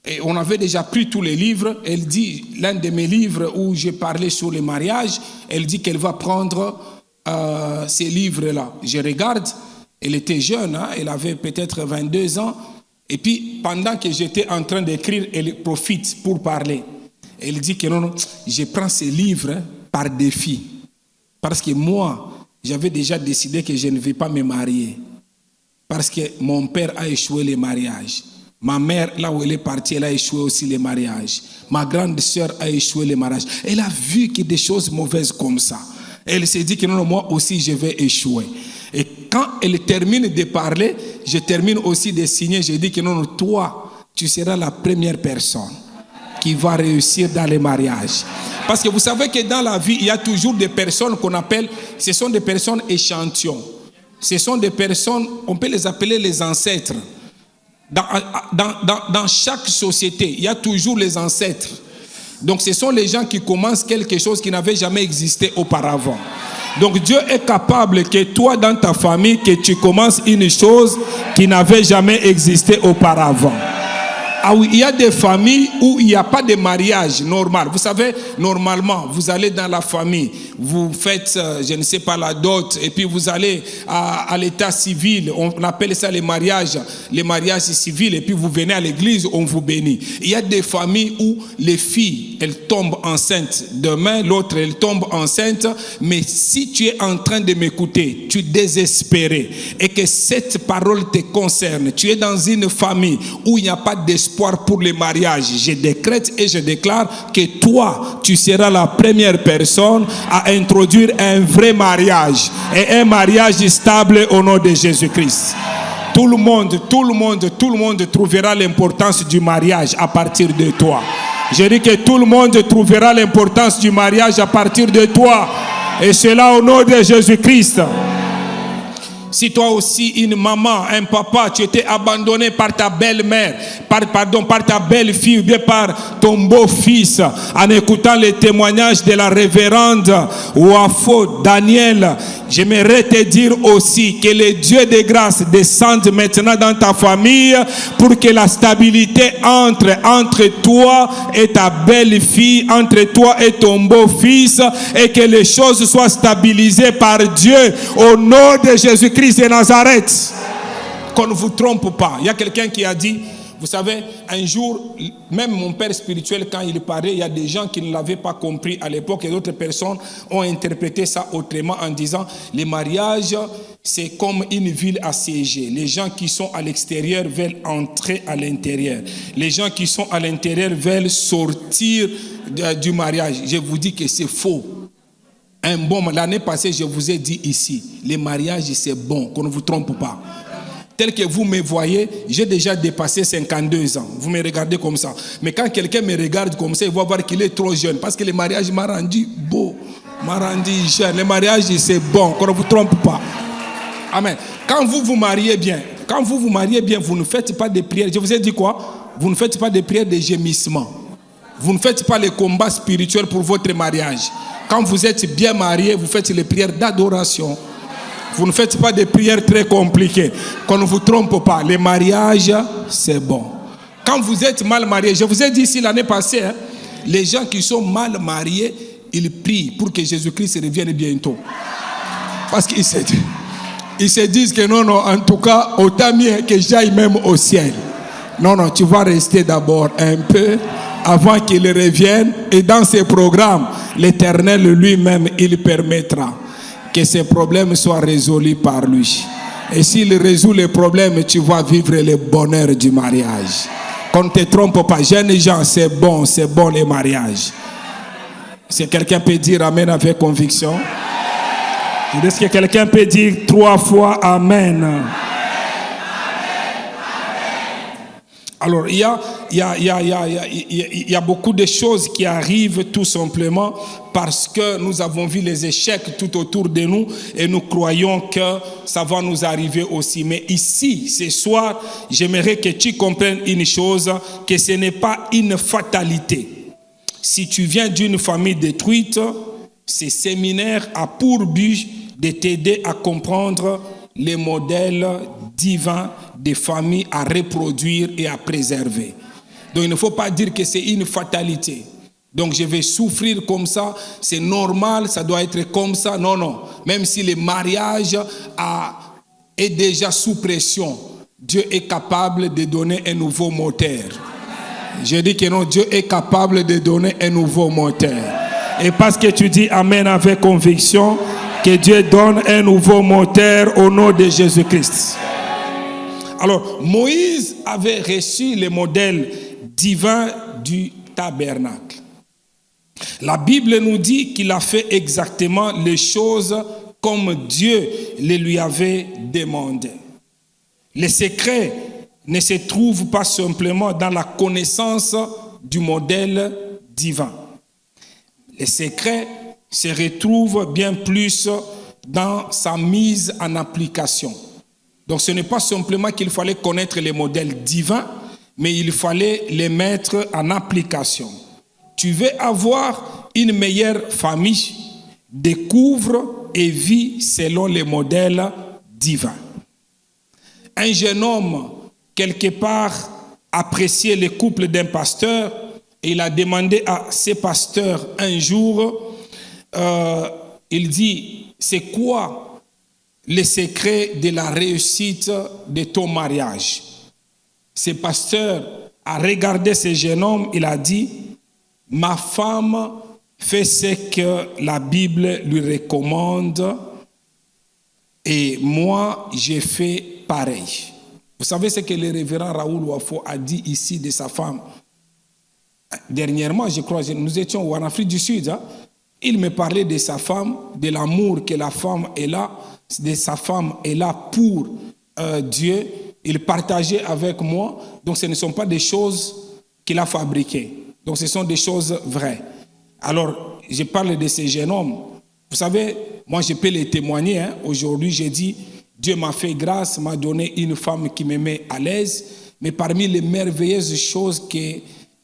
et on avait déjà pris tous les livres. Elle dit, l'un de mes livres où j'ai parlé sur le mariage, elle dit qu'elle va prendre ces livres-là. Je regarde, elle était jeune, hein, elle avait peut-être 22 ans. Et puis, pendant que j'étais en train d'écrire, elle profite pour parler. Elle dit que non, je prends ces livres par défi. Parce que moi, j'avais déjà décidé que je ne vais pas me marier. Parce que mon père a échoué les mariages. Ma mère, là où elle est partie, elle a échoué aussi les mariages. Ma grande sœur a échoué les mariages. Elle a vu que des choses mauvaises comme ça. Elle s'est dit que non, moi aussi je vais échouer. Et quand elle termine de parler, je termine aussi de signer. Je dis que non, toi, tu seras la première personne qui va réussir dans les mariages. Parce que vous savez que dans la vie, il y a toujours des personnes qu'on appelle, ce sont des personnes échantillons. Ce sont des personnes, on peut les appeler les ancêtres. Dans chaque société, il y a toujours les ancêtres. Donc ce sont les gens qui commencent quelque chose qui n'avait jamais existé auparavant. Donc Dieu est capable que toi dans ta famille, que tu commences une chose qui n'avait jamais existé auparavant. Ah oui, il y a des familles où il n'y a pas de mariage normal. Vous savez, normalement, vous allez dans la famille, vous faites, je ne sais pas, la dot, et puis vous allez à l'état civil, on appelle ça les mariages civils, et puis vous venez à l'église, on vous bénit. Il y a des familles où les filles, elles tombent enceintes. Demain, l'autre, elle tombe enceinte, mais si tu es en train de m'écouter, tu es désespéré, et que cette parole te concerne, tu es dans une famille où il n'y a pas d'espoir pour les mariages, je décrète et je déclare que toi, tu seras la première personne à introduire un vrai mariage et un mariage stable au nom de Jésus-Christ. Tout le monde trouvera l'importance du mariage à partir de toi. Je dis que tout le monde trouvera l'importance du mariage à partir de toi. Et cela au nom de Jésus-Christ. Si toi aussi, une maman, un papa, tu étais abandonné par ta belle-mère, par ta belle-fille ou bien par ton beau-fils, en écoutant les témoignages de la révérende Wafo Daniel, j'aimerais te dire aussi que le Dieu de grâce descende maintenant dans ta famille pour que la stabilité entre toi et ta belle-fille, entre toi et ton beau-fils, et que les choses soient stabilisées par Dieu au nom de Jésus-Christ de Nazareth. Qu'on ne vous trompe pas. Il y a quelqu'un qui a dit, vous savez, un jour, même mon père spirituel, quand il parlait, il y a des gens qui ne l'avaient pas compris à l'époque et d'autres personnes ont interprété ça autrement en disant, les mariages, c'est comme une ville assiégée. Les gens qui sont à l'extérieur veulent entrer à l'intérieur. Les gens qui sont à l'intérieur veulent sortir du mariage. Je vous dis que c'est faux. L'année passée, je vous ai dit ici, les mariages, c'est bon, qu'on ne vous trompe pas. Tel que vous me voyez, j'ai déjà dépassé 52 ans. Vous me regardez comme ça. Mais quand quelqu'un me regarde comme ça, il va voir qu'il est trop jeune. Parce que le mariage m'a rendu beau, m'a rendu jeune. Le mariage, c'est bon, qu'on ne vous trompe pas. Amen. Quand vous vous mariez bien, vous ne faites pas de prières. Je vous ai dit quoi? Vous ne faites pas de prières de gémissement. Vous ne faites pas les combats spirituels pour votre mariage. Quand vous êtes bien marié, vous faites les prières d'adoration. Vous ne faites pas des prières très compliquées. Qu'on ne vous trompe pas. Le mariage, c'est bon. Quand vous êtes mal marié, je vous ai dit ici l'année passée, hein, les gens qui sont mal mariés, ils prient pour que Jésus-Christ revienne bientôt. Parce qu'ils se disent que non, en tout cas, autant mieux que j'aille même au ciel. Non, tu vas rester d'abord un peu avant qu'il revienne. Et dans ses programmes, l'Éternel lui-même, il permettra que ces problèmes soient résolus par lui. Et s'il résout les problèmes, tu vas vivre le bonheur du mariage. Qu'on ne te trompe pas, jeunes gens, c'est bon les mariages. Si quelqu'un peut dire Amen avec conviction. Est-ce que quelqu'un peut dire 3 fois Amen? Alors, il y a beaucoup de choses qui arrivent tout simplement parce que nous avons vu les échecs tout autour de nous et nous croyons que ça va nous arriver aussi. Mais ici, ce soir, j'aimerais que tu comprennes une chose, que ce n'est pas une fatalité. Si tu viens d'une famille détruite, ce séminaire a pour but de t'aider à comprendre les modèles divins des familles à reproduire et à préserver. Donc il ne faut pas dire que c'est une fatalité. Donc je vais souffrir comme ça, c'est normal, ça doit être comme ça. Non, non. Même si le mariage est déjà sous pression, Dieu est capable de donner un nouveau moteur. Je dis que non, Dieu est capable de donner un nouveau moteur. Et parce que tu dis Amen avec conviction, que Dieu donne un nouveau moteur au nom de Jésus-Christ. Alors, Moïse avait reçu le modèle divin du tabernacle. La Bible nous dit qu'il a fait exactement les choses comme Dieu les lui avait demandé. Le secret ne se trouve pas simplement dans la connaissance du modèle divin. Le secret se retrouve bien plus dans sa mise en application. Donc ce n'est pas simplement qu'il fallait connaître les modèles divins, mais il fallait les mettre en application. Tu veux avoir une meilleure famille, découvre et vis selon les modèles divins. Un jeune homme, quelque part, appréciait le couple d'un pasteur et il a demandé à ce pasteur un jour, il dit, c'est quoi le secret de la réussite de ton mariage? Ce pasteur a regardé ce jeune homme, il a dit, ma femme fait ce que la Bible lui recommande et moi, j'ai fait pareil. Vous savez ce que le révérend Raoul Wafo a dit ici de sa femme? Dernièrement, je crois, nous étions en Afrique du Sud. Hein? Il me parlait de sa femme, de l'amour que la femme est là, de sa femme est là pour Dieu. Il partageait avec moi. Donc ce ne sont pas des choses qu'il a fabriquées. Donc ce sont des choses vraies. Alors, je parle de ces jeunes hommes. Vous savez, moi je peux les témoigner. Hein. Aujourd'hui, j'ai dit, Dieu m'a fait grâce, m'a donné une femme qui me met à l'aise. Mais parmi les merveilleuses choses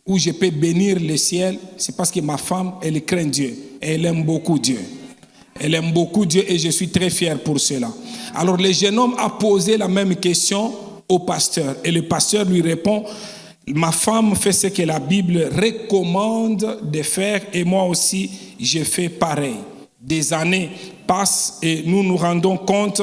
où je peux bénir le ciel, c'est parce que ma femme, elle craint Dieu. Et elle aime beaucoup Dieu. Elle aime beaucoup Dieu et je suis très fier pour cela. Alors le jeune homme a posé la même question au pasteur. Et le pasteur lui répond, ma femme fait ce que la Bible recommande de faire et moi aussi, je fais pareil. Des années passent et nous nous rendons compte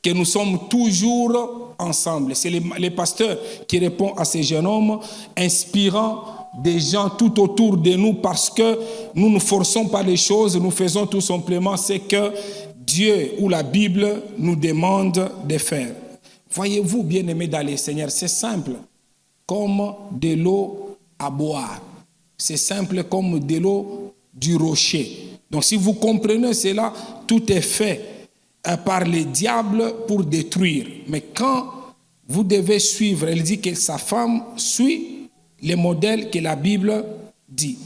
que nous sommes toujours ensemble. C'est le pasteur qui répond à ces jeunes hommes, inspirant des gens tout autour de nous parce que nous ne forçons pas les choses, nous faisons tout simplement ce que Dieu ou la Bible nous demande de faire. Voyez-vous, bien-aimés dans le Seigneur, c'est simple comme de l'eau à boire. C'est simple comme de l'eau du rocher. Donc si vous comprenez cela, tout est fait par le diable pour détruire. Mais quand vous devez suivre, elle dit que sa femme suit les modèles que la Bible dit.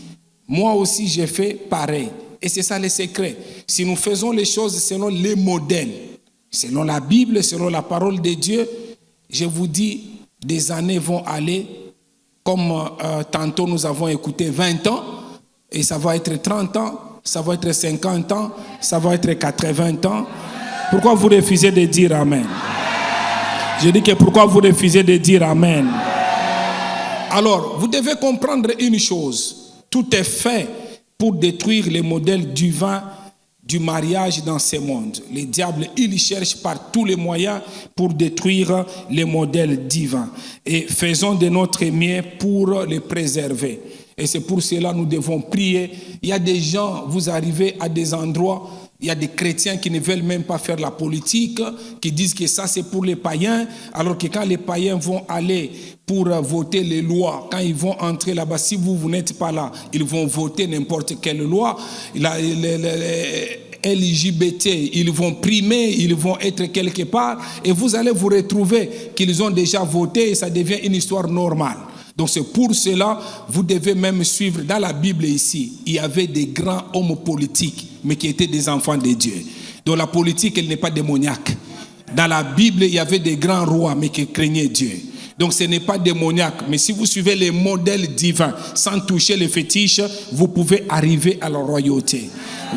Moi aussi, j'ai fait pareil. Et c'est ça le secret. Si nous faisons les choses selon les modèles, selon la Bible, selon la parole de Dieu, je vous dis, des années vont aller, comme tantôt nous avons écouté 20 ans, et ça va être 30 ans, ça va être 50 ans, ça va être 80 ans. Pourquoi vous refusez de dire Amen? Je dis que pourquoi vous refusez de dire Amen? Alors, vous devez comprendre une chose. Tout est fait pour détruire les modèles divins du mariage dans ce monde. Le diable, il cherche par tous les moyens pour détruire les modèles divins. Et faisons de notre mieux pour les préserver. Et c'est pour cela que nous devons prier. Il y a des gens, vous arrivez à des endroits, il y a des chrétiens qui ne veulent même pas faire la politique, qui disent que ça c'est pour les païens, alors que quand les païens vont aller pour voter les lois, quand ils vont entrer là-bas, si vous n'êtes pas là, ils vont voter n'importe quelle loi. LGBT, ils vont primer, ils vont être quelque part, et vous allez vous retrouver qu'ils ont déjà voté et ça devient une histoire normale. Donc c'est pour cela, vous devez même suivre dans la Bible ici, il y avait des grands hommes politiques, mais qui étaient des enfants de Dieu. Donc la politique, elle n'est pas démoniaque. Dans la Bible, il y avait des grands rois, mais qui craignaient Dieu. Donc ce n'est pas démoniaque, mais si vous suivez les modèles divins, sans toucher les fétiches, vous pouvez arriver à la royauté.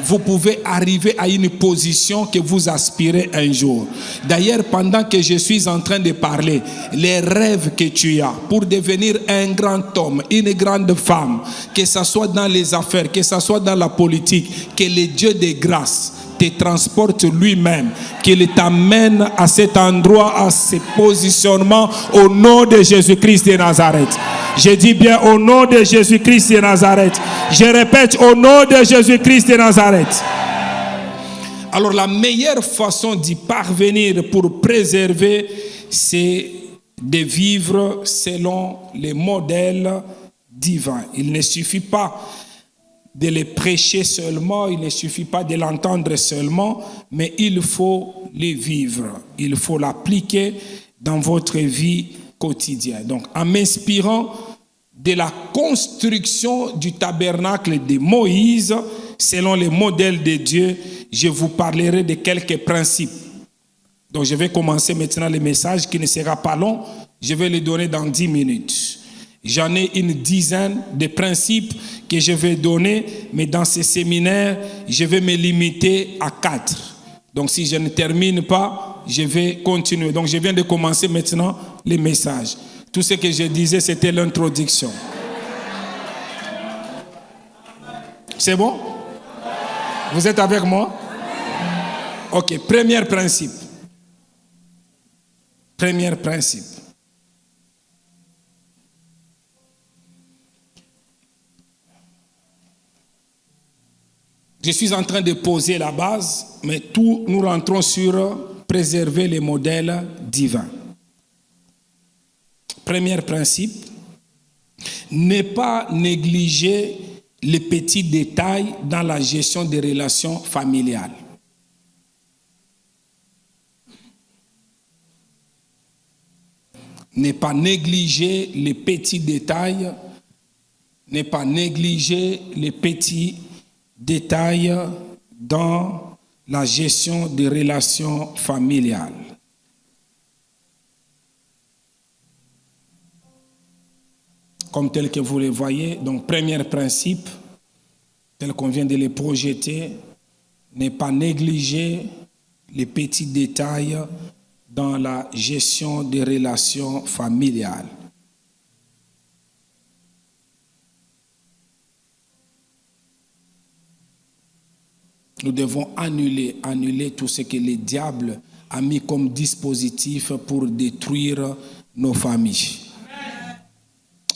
vous pouvez arriver à une position que vous aspirez un jour. D'ailleurs, pendant que je suis en train de parler, les rêves que tu as pour devenir un grand homme, une grande femme, que ce soit dans les affaires, que ce soit dans la politique, que le Dieu de grâce te transporte lui-même, qu'il t'amène à cet endroit, à ce positionnement au nom de Jésus-Christ de Nazareth. Je dis bien au nom de Jésus-Christ de Nazareth. Je répète au nom de Jésus-Christ de Nazareth. Alors la meilleure façon d'y parvenir pour préserver, c'est de vivre selon les modèles divins. Il ne suffit pas de les prêcher seulement, il ne suffit pas de l'entendre seulement, mais il faut les vivre. Il faut l'appliquer dans votre vie quotidienne. Donc, en m'inspirant de la construction du tabernacle de Moïse, selon les modèles de Dieu, je vous parlerai de quelques principes. Donc, je vais commencer maintenant le message qui ne sera pas long. Je vais le donner dans 10 minutes. J'en ai une dizaine de principes que je vais donner, mais dans ce séminaire, je vais me limiter à 4. Donc si je ne termine pas, je vais continuer. Donc je viens de commencer maintenant les messages. Tout ce que je disais, c'était l'introduction. C'est bon? Vous êtes avec moi? Ok, premier principe. Premier principe. Je suis en train de poser la base, mais tout nous rentrons sur préserver les modèles divins. Premier principe, ne pas négliger les petits détails dans la gestion des relations familiales. Ne pas négliger les petits détails, ne pas négliger les petits détails dans la gestion des relations familiales. Comme tel que vous le voyez, donc premier principe, tel qu'on vient de le projeter, ne pas négliger les petits détails dans la gestion des relations familiales. Nous devons annuler tout ce que le diable a mis comme dispositif pour détruire nos familles.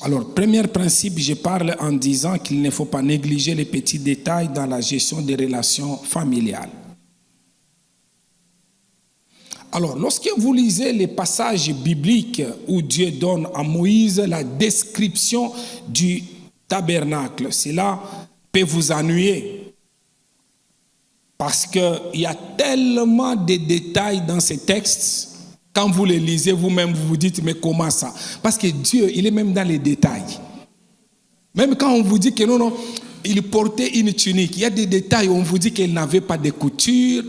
Alors, premier principe, je parle en disant qu'il ne faut pas négliger les petits détails dans la gestion des relations familiales. Alors, lorsque vous lisez les passages bibliques où Dieu donne à Moïse la description du tabernacle, cela peut vous ennuyer. Parce qu'il y a tellement de détails dans ces textes, quand vous les lisez vous-même, vous vous dites, mais comment ça? Parce que Dieu, il est même dans les détails. Même quand on vous dit que non, il portait une tunique, il y a des détails où on vous dit qu'il n'avait pas de couture.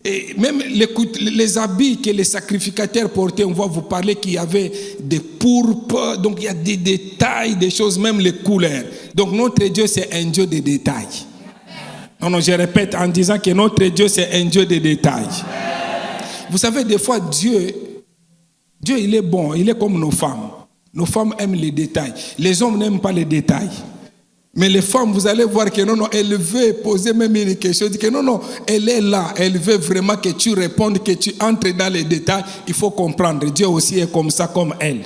Et même les habits que les sacrificateurs portaient, on va vous parler qu'il y avait des pourpres. Donc il y a des détails, des choses, même les couleurs. Donc notre Dieu, c'est un Dieu de détails. Non, je répète en disant que notre Dieu, c'est un Dieu de détails. Vous savez, des fois, Dieu, il est bon, il est comme nos femmes. Nos femmes aiment les détails. Les hommes n'aiment pas les détails. Mais les femmes, vous allez voir que non, elle veut poser même une question. Elle dit que non, elle est là. Elle veut vraiment que tu répondes, que tu entres dans les détails. Il faut comprendre. Dieu aussi est comme ça, comme elle.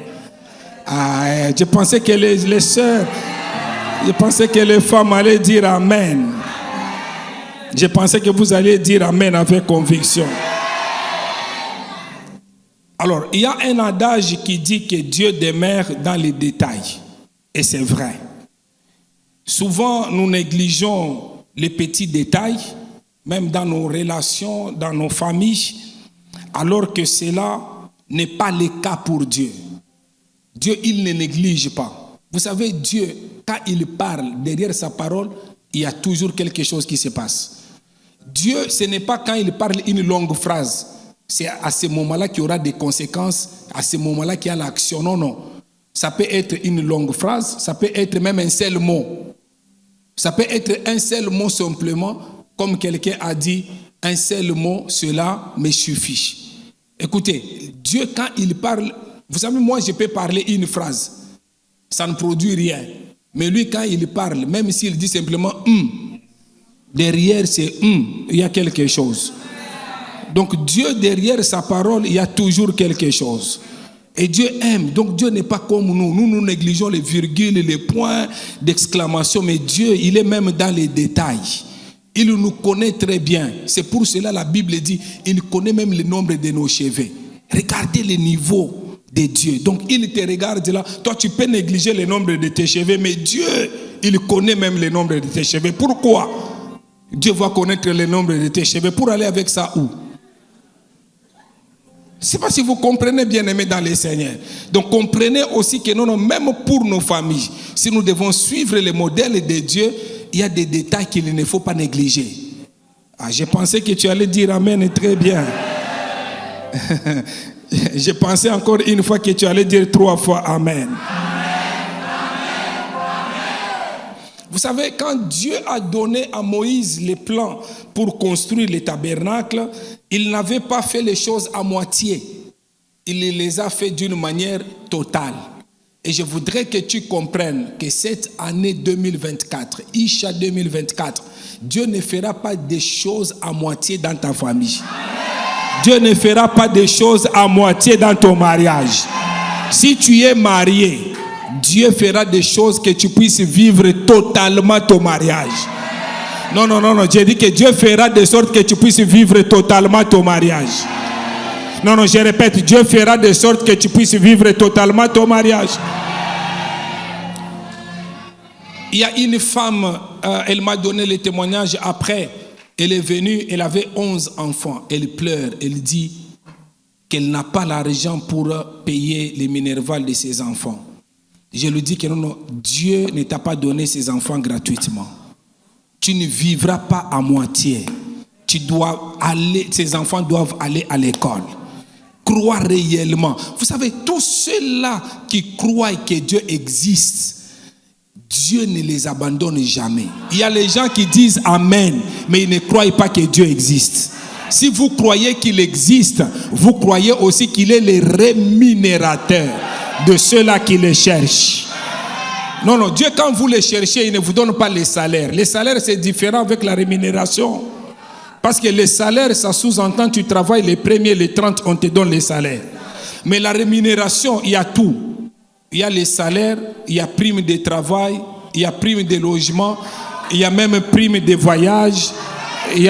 Je pensais que les sœurs, je pensais que les femmes allaient dire Amen. Je pensais que vous alliez dire Amen avec conviction. Alors, il y a un adage qui dit que Dieu demeure dans les détails. Et c'est vrai. Souvent, nous négligeons les petits détails, même dans nos relations, dans nos familles, alors que cela n'est pas le cas pour Dieu. Dieu, il ne néglige pas. Vous savez, Dieu, quand il parle, derrière sa parole, il y a toujours quelque chose qui se passe. Dieu, ce n'est pas quand il parle une longue phrase. C'est à ce moment-là qu'il y aura des conséquences, à ce moment-là qu'il y a l'action. Non. Ça peut être une longue phrase, ça peut être même un seul mot. Ça peut être un seul mot simplement, comme quelqu'un a dit, un seul mot, cela me suffit. Écoutez, Dieu quand il parle, vous savez, moi je peux parler une phrase, ça ne produit rien. Mais lui quand il parle, même s'il dit simplement derrière c'est il y a quelque chose. Donc Dieu derrière sa parole, il y a toujours quelque chose. Et Dieu aime, donc Dieu n'est pas comme nous. Nous négligeons les virgules, les points d'exclamation, mais Dieu, il est même dans les détails. Il nous connaît très bien. C'est pour cela la Bible dit, il connaît même le nombre de nos cheveux. Regardez le niveau de Dieu. Donc il te regarde là. Toi tu peux négliger le nombre de tes cheveux, mais Dieu, il connaît même le nombre de tes cheveux. Pourquoi Dieu va connaître le nombre de tes cheveux? Pour aller avec ça où? Je ne sais pas si vous comprenez, bien aimés dans les Seigneurs. Donc comprenez aussi que non, même pour nos familles, si nous devons suivre les modèles de Dieu, il y a des détails qu'il ne faut pas négliger. Ah, je pensais que tu allais dire Amen, très bien. Je pensais encore une fois que tu allais dire 3 fois Amen. Vous savez, quand Dieu a donné à Moïse les plans pour construire le tabernacle, il n'avait pas fait les choses à moitié. Il les a fait d'une manière totale. Et je voudrais que tu comprennes que cette année 2024, Isha 2024, Dieu ne fera pas des choses à moitié dans ta famille. Dieu ne fera pas des choses à moitié dans ton mariage. Si tu es marié, Dieu fera des choses que tu puisses vivre totalement ton mariage. Non, j'ai dit que Dieu fera de sorte que tu puisses vivre totalement ton mariage. Non, je répète, Dieu fera de sorte que tu puisses vivre totalement ton mariage. Il y a une femme, elle m'a donné le témoignage après. Elle est venue, elle avait 11 enfants. Elle pleure, elle dit qu'elle n'a pas l'argent pour payer les minervales de ses enfants. Je lui dis que non, Dieu ne t'a pas donné ses enfants gratuitement. Tu ne vivras pas à moitié. Tu dois aller, ces enfants doivent aller à l'école. Croire réellement. Vous savez, tous ceux-là qui croient que Dieu existe, Dieu ne les abandonne jamais. Il y a les gens qui disent Amen, mais ils ne croient pas que Dieu existe. Si vous croyez qu'il existe, vous croyez aussi qu'il est le rémunérateur de ceux-là qui le cherchent. Non, Dieu quand vous le cherchez, il ne vous donne pas les salaires. Les salaires c'est différent avec la rémunération. Parce que les salaires, ça sous-entend tu travailles les premiers, les 30, on te donne les salaires. Mais la rémunération, il y a tout. Il y a les salaires, il y a prime de travail, il y a prime de logement, il y a même prime de voyage, il y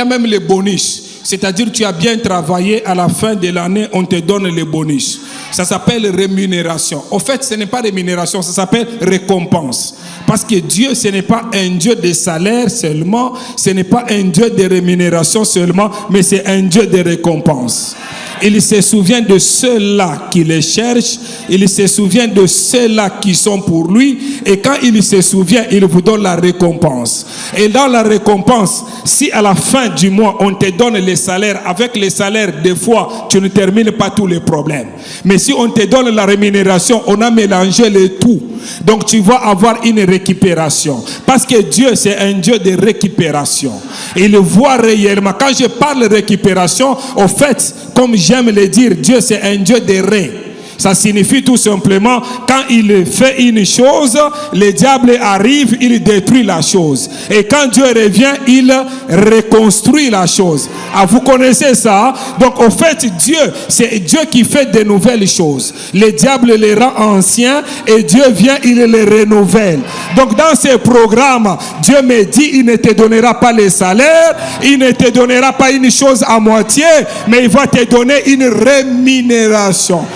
a même les bonus. C'est-à-dire tu as bien travaillé, à la fin de l'année, on te donne les bonus. Ça s'appelle rémunération. Au fait, ce n'est pas rémunération, ça s'appelle récompense. Parce que Dieu, ce n'est pas un Dieu de salaire seulement, ce n'est pas un Dieu de rémunération seulement, mais c'est un Dieu de récompense. Il se souvient de ceux-là qui les cherchent, il se souvient de ceux-là qui sont pour lui, et quand il se souvient, il vous donne la récompense. Et dans la récompense, si à la fin du mois, on te donne les salaires, avec les salaires, des fois, tu ne termines pas tous les problèmes. Mais si on te donne la rémunération, on a mélangé le tout. Donc tu vas avoir une récupération. Parce que Dieu, c'est un Dieu de récupération. Il voit réellement. Quand je parle de récupération, au fait, comme j'aime le dire, Dieu c'est un Dieu de ré. Ça signifie tout simplement, quand il fait une chose, le diable arrive, il détruit la chose. Et quand Dieu revient, il reconstruit la chose. Ah, vous connaissez ça? Donc, au fait, Dieu, c'est Dieu qui fait de nouvelles choses. Le diable les rend anciens et Dieu vient, il les renouvelle. Donc, dans ces programmes, Dieu me dit, il ne te donnera pas les salaires, il ne te donnera pas une chose à moitié, mais il va te donner une rémunération.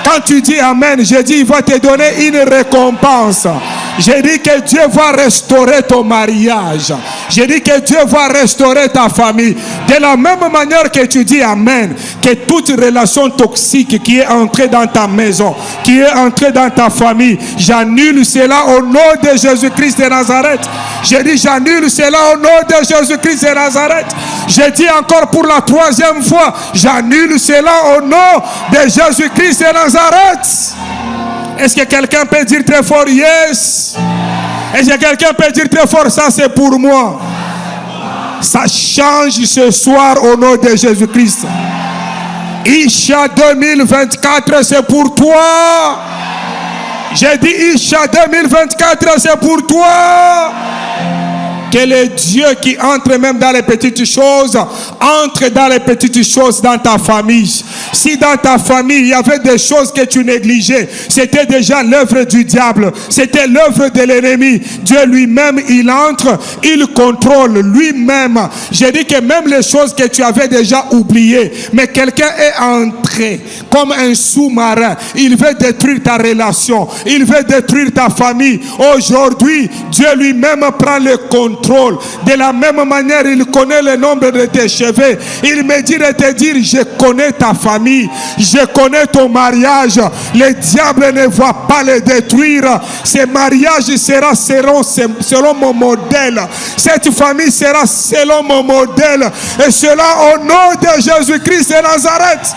Quand tu dis Amen, je dis il va te donner une récompense. Je dis que Dieu va restaurer ton mariage. Je dis que Dieu va restaurer ta famille. De la même manière que tu dis Amen, que toute relation toxique qui est entrée dans ta maison, qui est entrée dans ta famille, j'annule cela au nom de Jésus-Christ de Nazareth. Je dis j'annule cela au nom de Jésus-Christ de Nazareth. Je dis encore pour la 3e fois, j'annule cela au nom de Jésus-Christ de Nazareth. Est-ce que quelqu'un peut dire très fort yes? Et si quelqu'un peut dire très fort, ça c'est pour moi. Ça change ce soir au nom de Jésus-Christ. Isha 2024, c'est pour toi. J'ai dit Isha 2024, c'est pour toi. Que le Dieu qui entre même dans les petites choses, entre dans les petites choses dans ta famille. Si dans ta famille, il y avait des choses que tu négligeais, c'était déjà l'œuvre du diable, c'était l'œuvre de l'ennemi. Dieu lui-même, il entre, il contrôle lui-même. J'ai dit que même les choses que tu avais déjà oubliées, mais quelqu'un est entré comme un sous-marin. Il veut détruire ta relation, il veut détruire ta famille. Aujourd'hui, Dieu lui-même prend le contrôle. De la même manière, il connaît le nombre de tes cheveux. Il me dit de te dire, je connais ta famille, je connais ton mariage. Le diable ne va pas le détruire. Ces mariages seront selon mon modèle. Cette famille sera selon mon modèle. Et cela au nom de Jésus-Christ de Nazareth.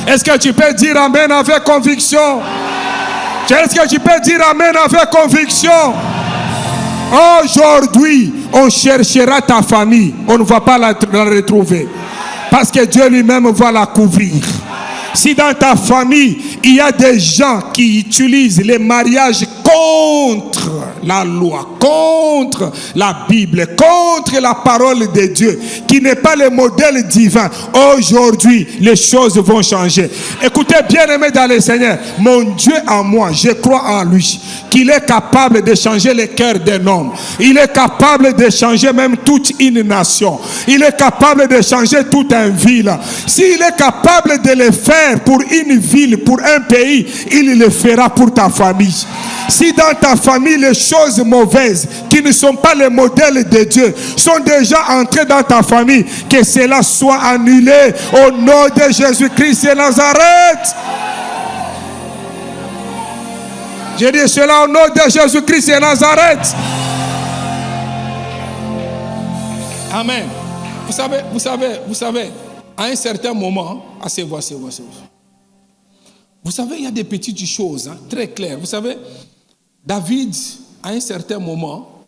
Est-ce que tu peux dire amen avec conviction? Est-ce que tu peux dire amen avec conviction? Aujourd'hui, on cherchera ta famille. On ne va pas la retrouver. Parce que Dieu lui-même va la couvrir. Si dans ta famille, il y a des gens qui utilisent les mariages contre la loi, contre la Bible, contre la parole de Dieu, qui n'est pas le modèle divin, aujourd'hui, les choses vont changer. Écoutez, bien-aimés dans le Seigneur, mon Dieu en moi, je crois en lui, qu'il est capable de changer le cœur d'un homme. Il est capable de changer même toute une nation. Il est capable de changer toute une ville. S'il est capable de le faire pour une ville, pour un pays, il le fera pour ta famille. Si dans ta famille les choses mauvaises qui ne sont pas le modèle de Dieu sont déjà entrées dans ta famille, que cela soit annulé au nom de Jésus-Christ de Nazareth. Je dis cela au nom de Jésus-Christ de Nazareth. Amen. Vous savez, à un certain moment, vous savez, il y a des petites choses très claires. Vous savez, David, à un certain moment,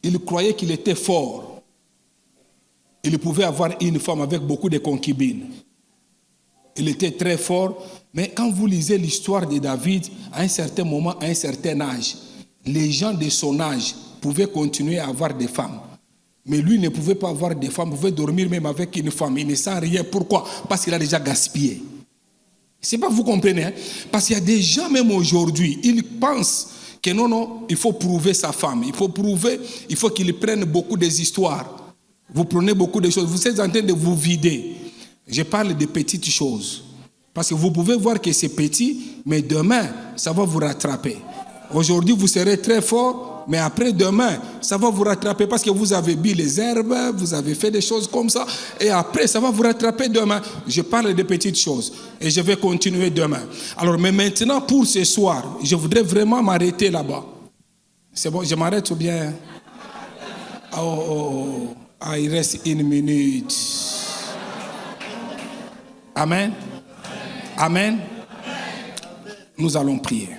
il croyait qu'il était fort. Il pouvait avoir une femme avec beaucoup de concubines. Il était très fort. Mais quand vous lisez l'histoire de David, à un certain moment, à un certain âge, les gens de son âge pouvaient continuer à avoir des femmes. Mais lui ne pouvait pas avoir des femmes, il pouvait dormir même avec une femme. Il ne sent rien. Pourquoi? Parce qu'il a déjà gaspillé. C'est pas, vous comprenez, parce qu'il y a des gens même aujourd'hui, ils pensent que non, il faut prouver sa femme. Il faut qu'il prenne beaucoup des histoires. Vous prenez beaucoup de choses. Vous êtes en train de vous vider. Je parle de petites choses. Parce que vous pouvez voir que c'est petit, mais demain, ça va vous rattraper. Aujourd'hui, vous serez très fort, mais après demain, ça va vous rattraper parce que vous avez bu les herbes, vous avez fait des choses comme ça, et après, ça va vous rattraper demain. Je parle de petites choses et je vais continuer demain. Alors, mais maintenant, pour ce soir, je voudrais vraiment m'arrêter là-bas. C'est bon, je m'arrête ou bien? Il reste une minute. Amen. Amen. Nous allons prier.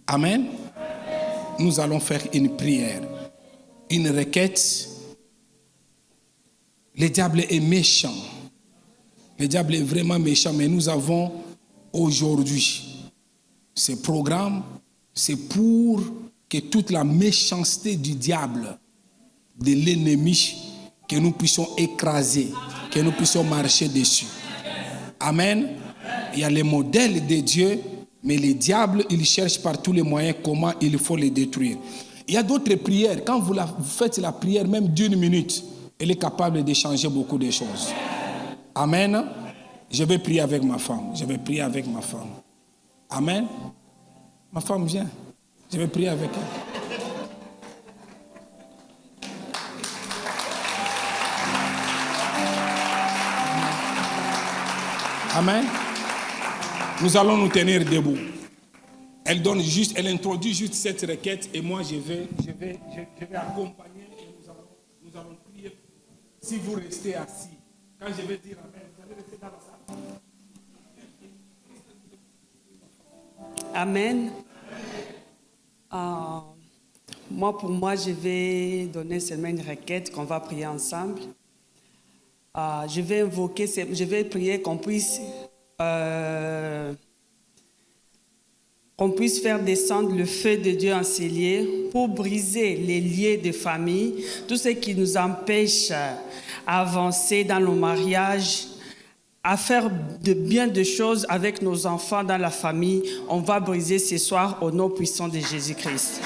Amen. Nous allons faire une prière, une requête. Le diable est méchant. Le diable est vraiment méchant, mais nous avons aujourd'hui ce programme, c'est pour que toute la méchanceté du diable, de l'ennemi, que nous puissions écraser, que nous puissions marcher dessus. Amen. Il y a les modèles de Dieu, mais les diables, ils cherchent par tous les moyens comment il faut les détruire. Il y a d'autres prières. Quand vous faites la prière, même d'1 minute, elle est capable de changer beaucoup de choses. Amen. Je vais prier avec ma femme. Amen. Ma femme vient. Je vais prier avec elle. Amen. Nous allons nous tenir debout. Elle introduit juste cette requête et moi je vais accompagner et nous allons prier. Si vous restez assis, quand je vais dire amen, vous allez rester dans la salle. Amen. Pour moi, je vais donner seulement une requête qu'on va prier ensemble. Je vais prier qu'on puisse faire descendre le feu de Dieu en ces lieux pour briser les liens de famille, tout ce qui nous empêche à avancer dans nos mariages, à faire bien de choses avec nos enfants dans la famille. On va briser ce soir au nom puissant de Jésus-Christ.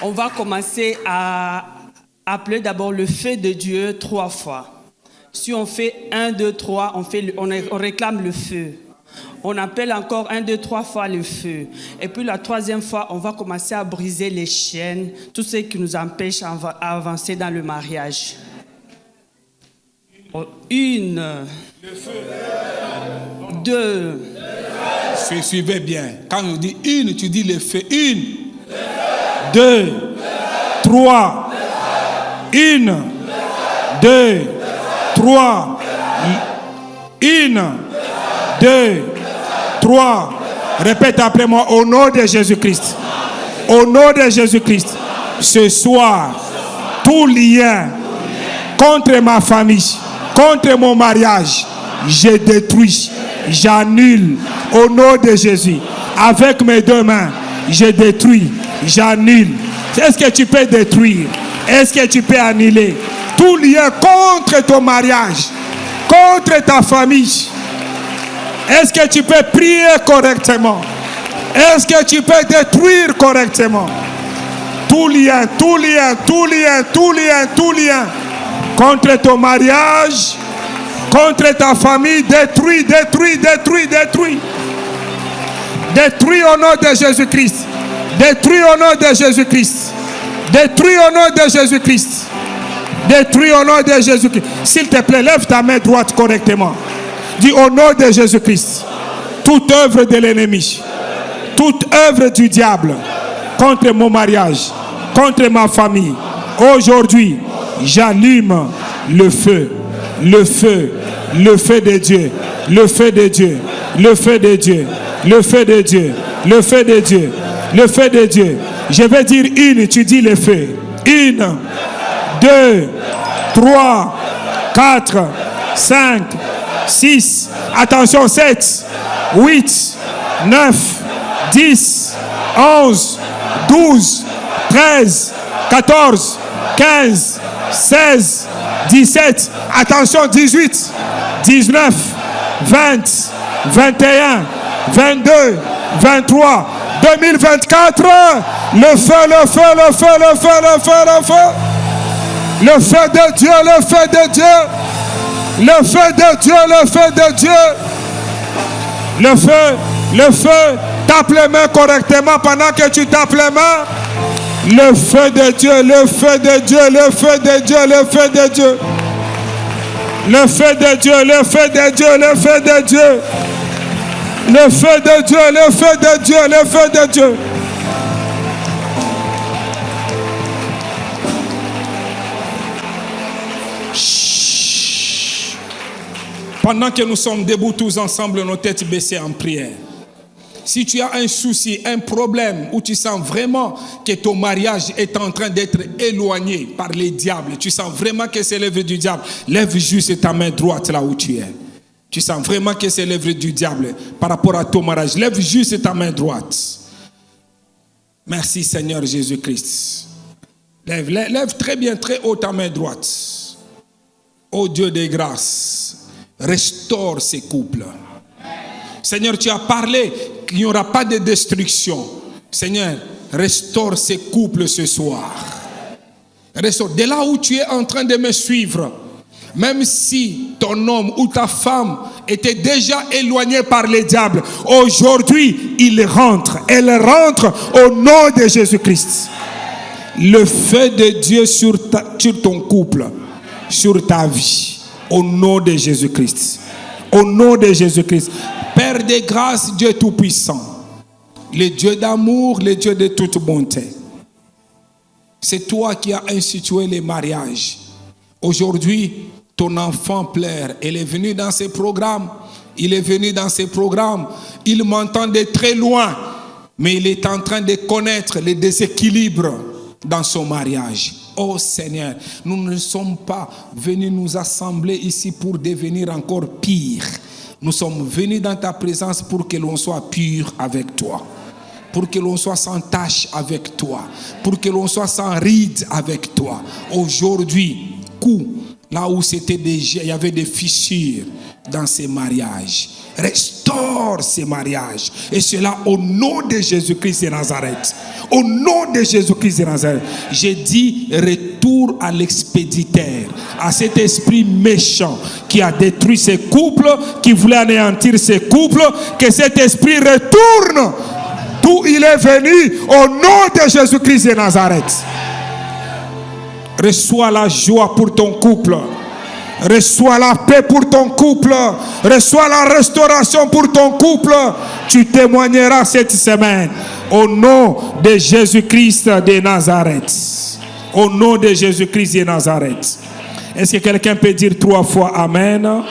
On va commencer à appeler d'abord le feu de Dieu 3 fois. Si on fait 1, 2, 3, on réclame le feu. On appelle encore 1, 2, 3 fois le feu. Et puis la 3e fois, on va commencer à briser les chaînes, tout ce qui nous empêche à avancer dans le mariage. 1, 2. Suivez bien. Quand on dit 1, tu dis le feu. 1, 2, 3. 1, 2, 3. 1, 2, 3. Répète après moi, au nom de Jésus-Christ. Au nom de Jésus-Christ. Ce soir, tout lien contre ma famille, contre mon mariage, je détruis, j'annule au nom de Jésus. Avec mes 2 mains, je détruis, j'annule. Est-ce que tu peux détruire? Est-ce que tu peux annuler tout lien contre ton mariage, contre ta famille? Est-ce que tu peux prier correctement? Est-ce que tu peux détruire correctement? Tout lien contre ton mariage, contre ta famille, détruis. Détruis au nom de Jésus-Christ. Détruis au nom de Jésus-Christ. Détruis au nom de Jésus-Christ. Détruis au nom de Jésus-Christ. S'il te plaît, lève ta main droite correctement. Dis au nom de Jésus-Christ. Toute œuvre de l'ennemi, toute œuvre du diable contre mon mariage, contre ma famille, aujourd'hui, j'allume le feu de Dieu, le feu de Dieu, le feu de Dieu, le feu de Dieu, le feu de Dieu, le feu de Dieu. Je vais dire 1, tu dis le feu. 1, 2, 3, 4, 5, 6, attention, 7, 8, 9, 10, 11, 12, 13, 14, 15, 16, 17, attention, 18, 19, 20, 21, 22, 23, 2024, le feu, le feu, le feu, le feu, le feu, le feu, le feu de Dieu, le feu de Dieu, le feu de Dieu, le feu de Dieu, le feu, tape les mains correctement pendant que tu tapes les mains. Le feu de Dieu, le feu de Dieu, le feu de Dieu, le feu de Dieu. Le feu de Dieu, le feu de Dieu, le feu de Dieu. Le feu de Dieu, le feu de Dieu, le feu de Dieu. Chut. Pendant que nous sommes debout tous ensemble, nos têtes baissées en prière. Si tu as un souci, un problème, où tu sens vraiment que ton mariage est en train d'être éloigné par les diables, tu sens vraiment que c'est l'œuvre du diable, lève juste ta main droite là où tu es. Tu sens vraiment que c'est l'œuvre du diable par rapport à ton mariage. Lève juste ta main droite. Merci Seigneur Jésus-Christ. Lève très bien, très haut ta main droite. Ô Dieu des grâces, restaure ces couples. Seigneur, tu as parlé qu'il n'y aura pas de destruction. Seigneur, restaure ces couples ce soir. Restaure. De là où tu es en train de me suivre, même si ton homme ou ta femme était déjà éloigné par les diables, aujourd'hui, elle rentre au nom de Jésus-Christ. Le feu de Dieu sur ton couple, sur ta vie, au nom de Jésus-Christ. Au nom de Jésus-Christ. Père de grâce, Dieu tout-puissant, le Dieu d'amour, le Dieu de toute bonté. C'est toi qui as institué les mariages. Aujourd'hui, ton enfant pleure. Elle est venue dans ces programmes. Il est venu dans ces programmes. Il m'entend de très loin. Mais il est en train de connaître les déséquilibres dans son mariage. Oh Seigneur, nous ne sommes pas venus nous assembler ici pour devenir encore pire. Nous sommes venus dans ta présence pour que l'on soit pur avec toi. Pour que l'on soit sans tache avec toi. Pour que l'on soit sans ride avec toi. Aujourd'hui, là où c'était déjà, il y avait des fissures dans ces mariages. Restaure ces mariages. Et cela au nom de Jésus-Christ de Nazareth. Au nom de Jésus-Christ de Nazareth. J'ai dit retour à l'expéditeur, à cet esprit méchant qui a détruit ces couples, qui voulait anéantir ces couples. Que cet esprit retourne d'où il est venu au nom de Jésus-Christ de Nazareth. Reçois la joie pour ton couple. Reçois la paix pour ton couple. Reçois la restauration pour ton couple. Tu témoigneras cette semaine au nom de Jésus-Christ de Nazareth. Au nom de Jésus-Christ de Nazareth. Est-ce que quelqu'un peut dire 3 fois Amen?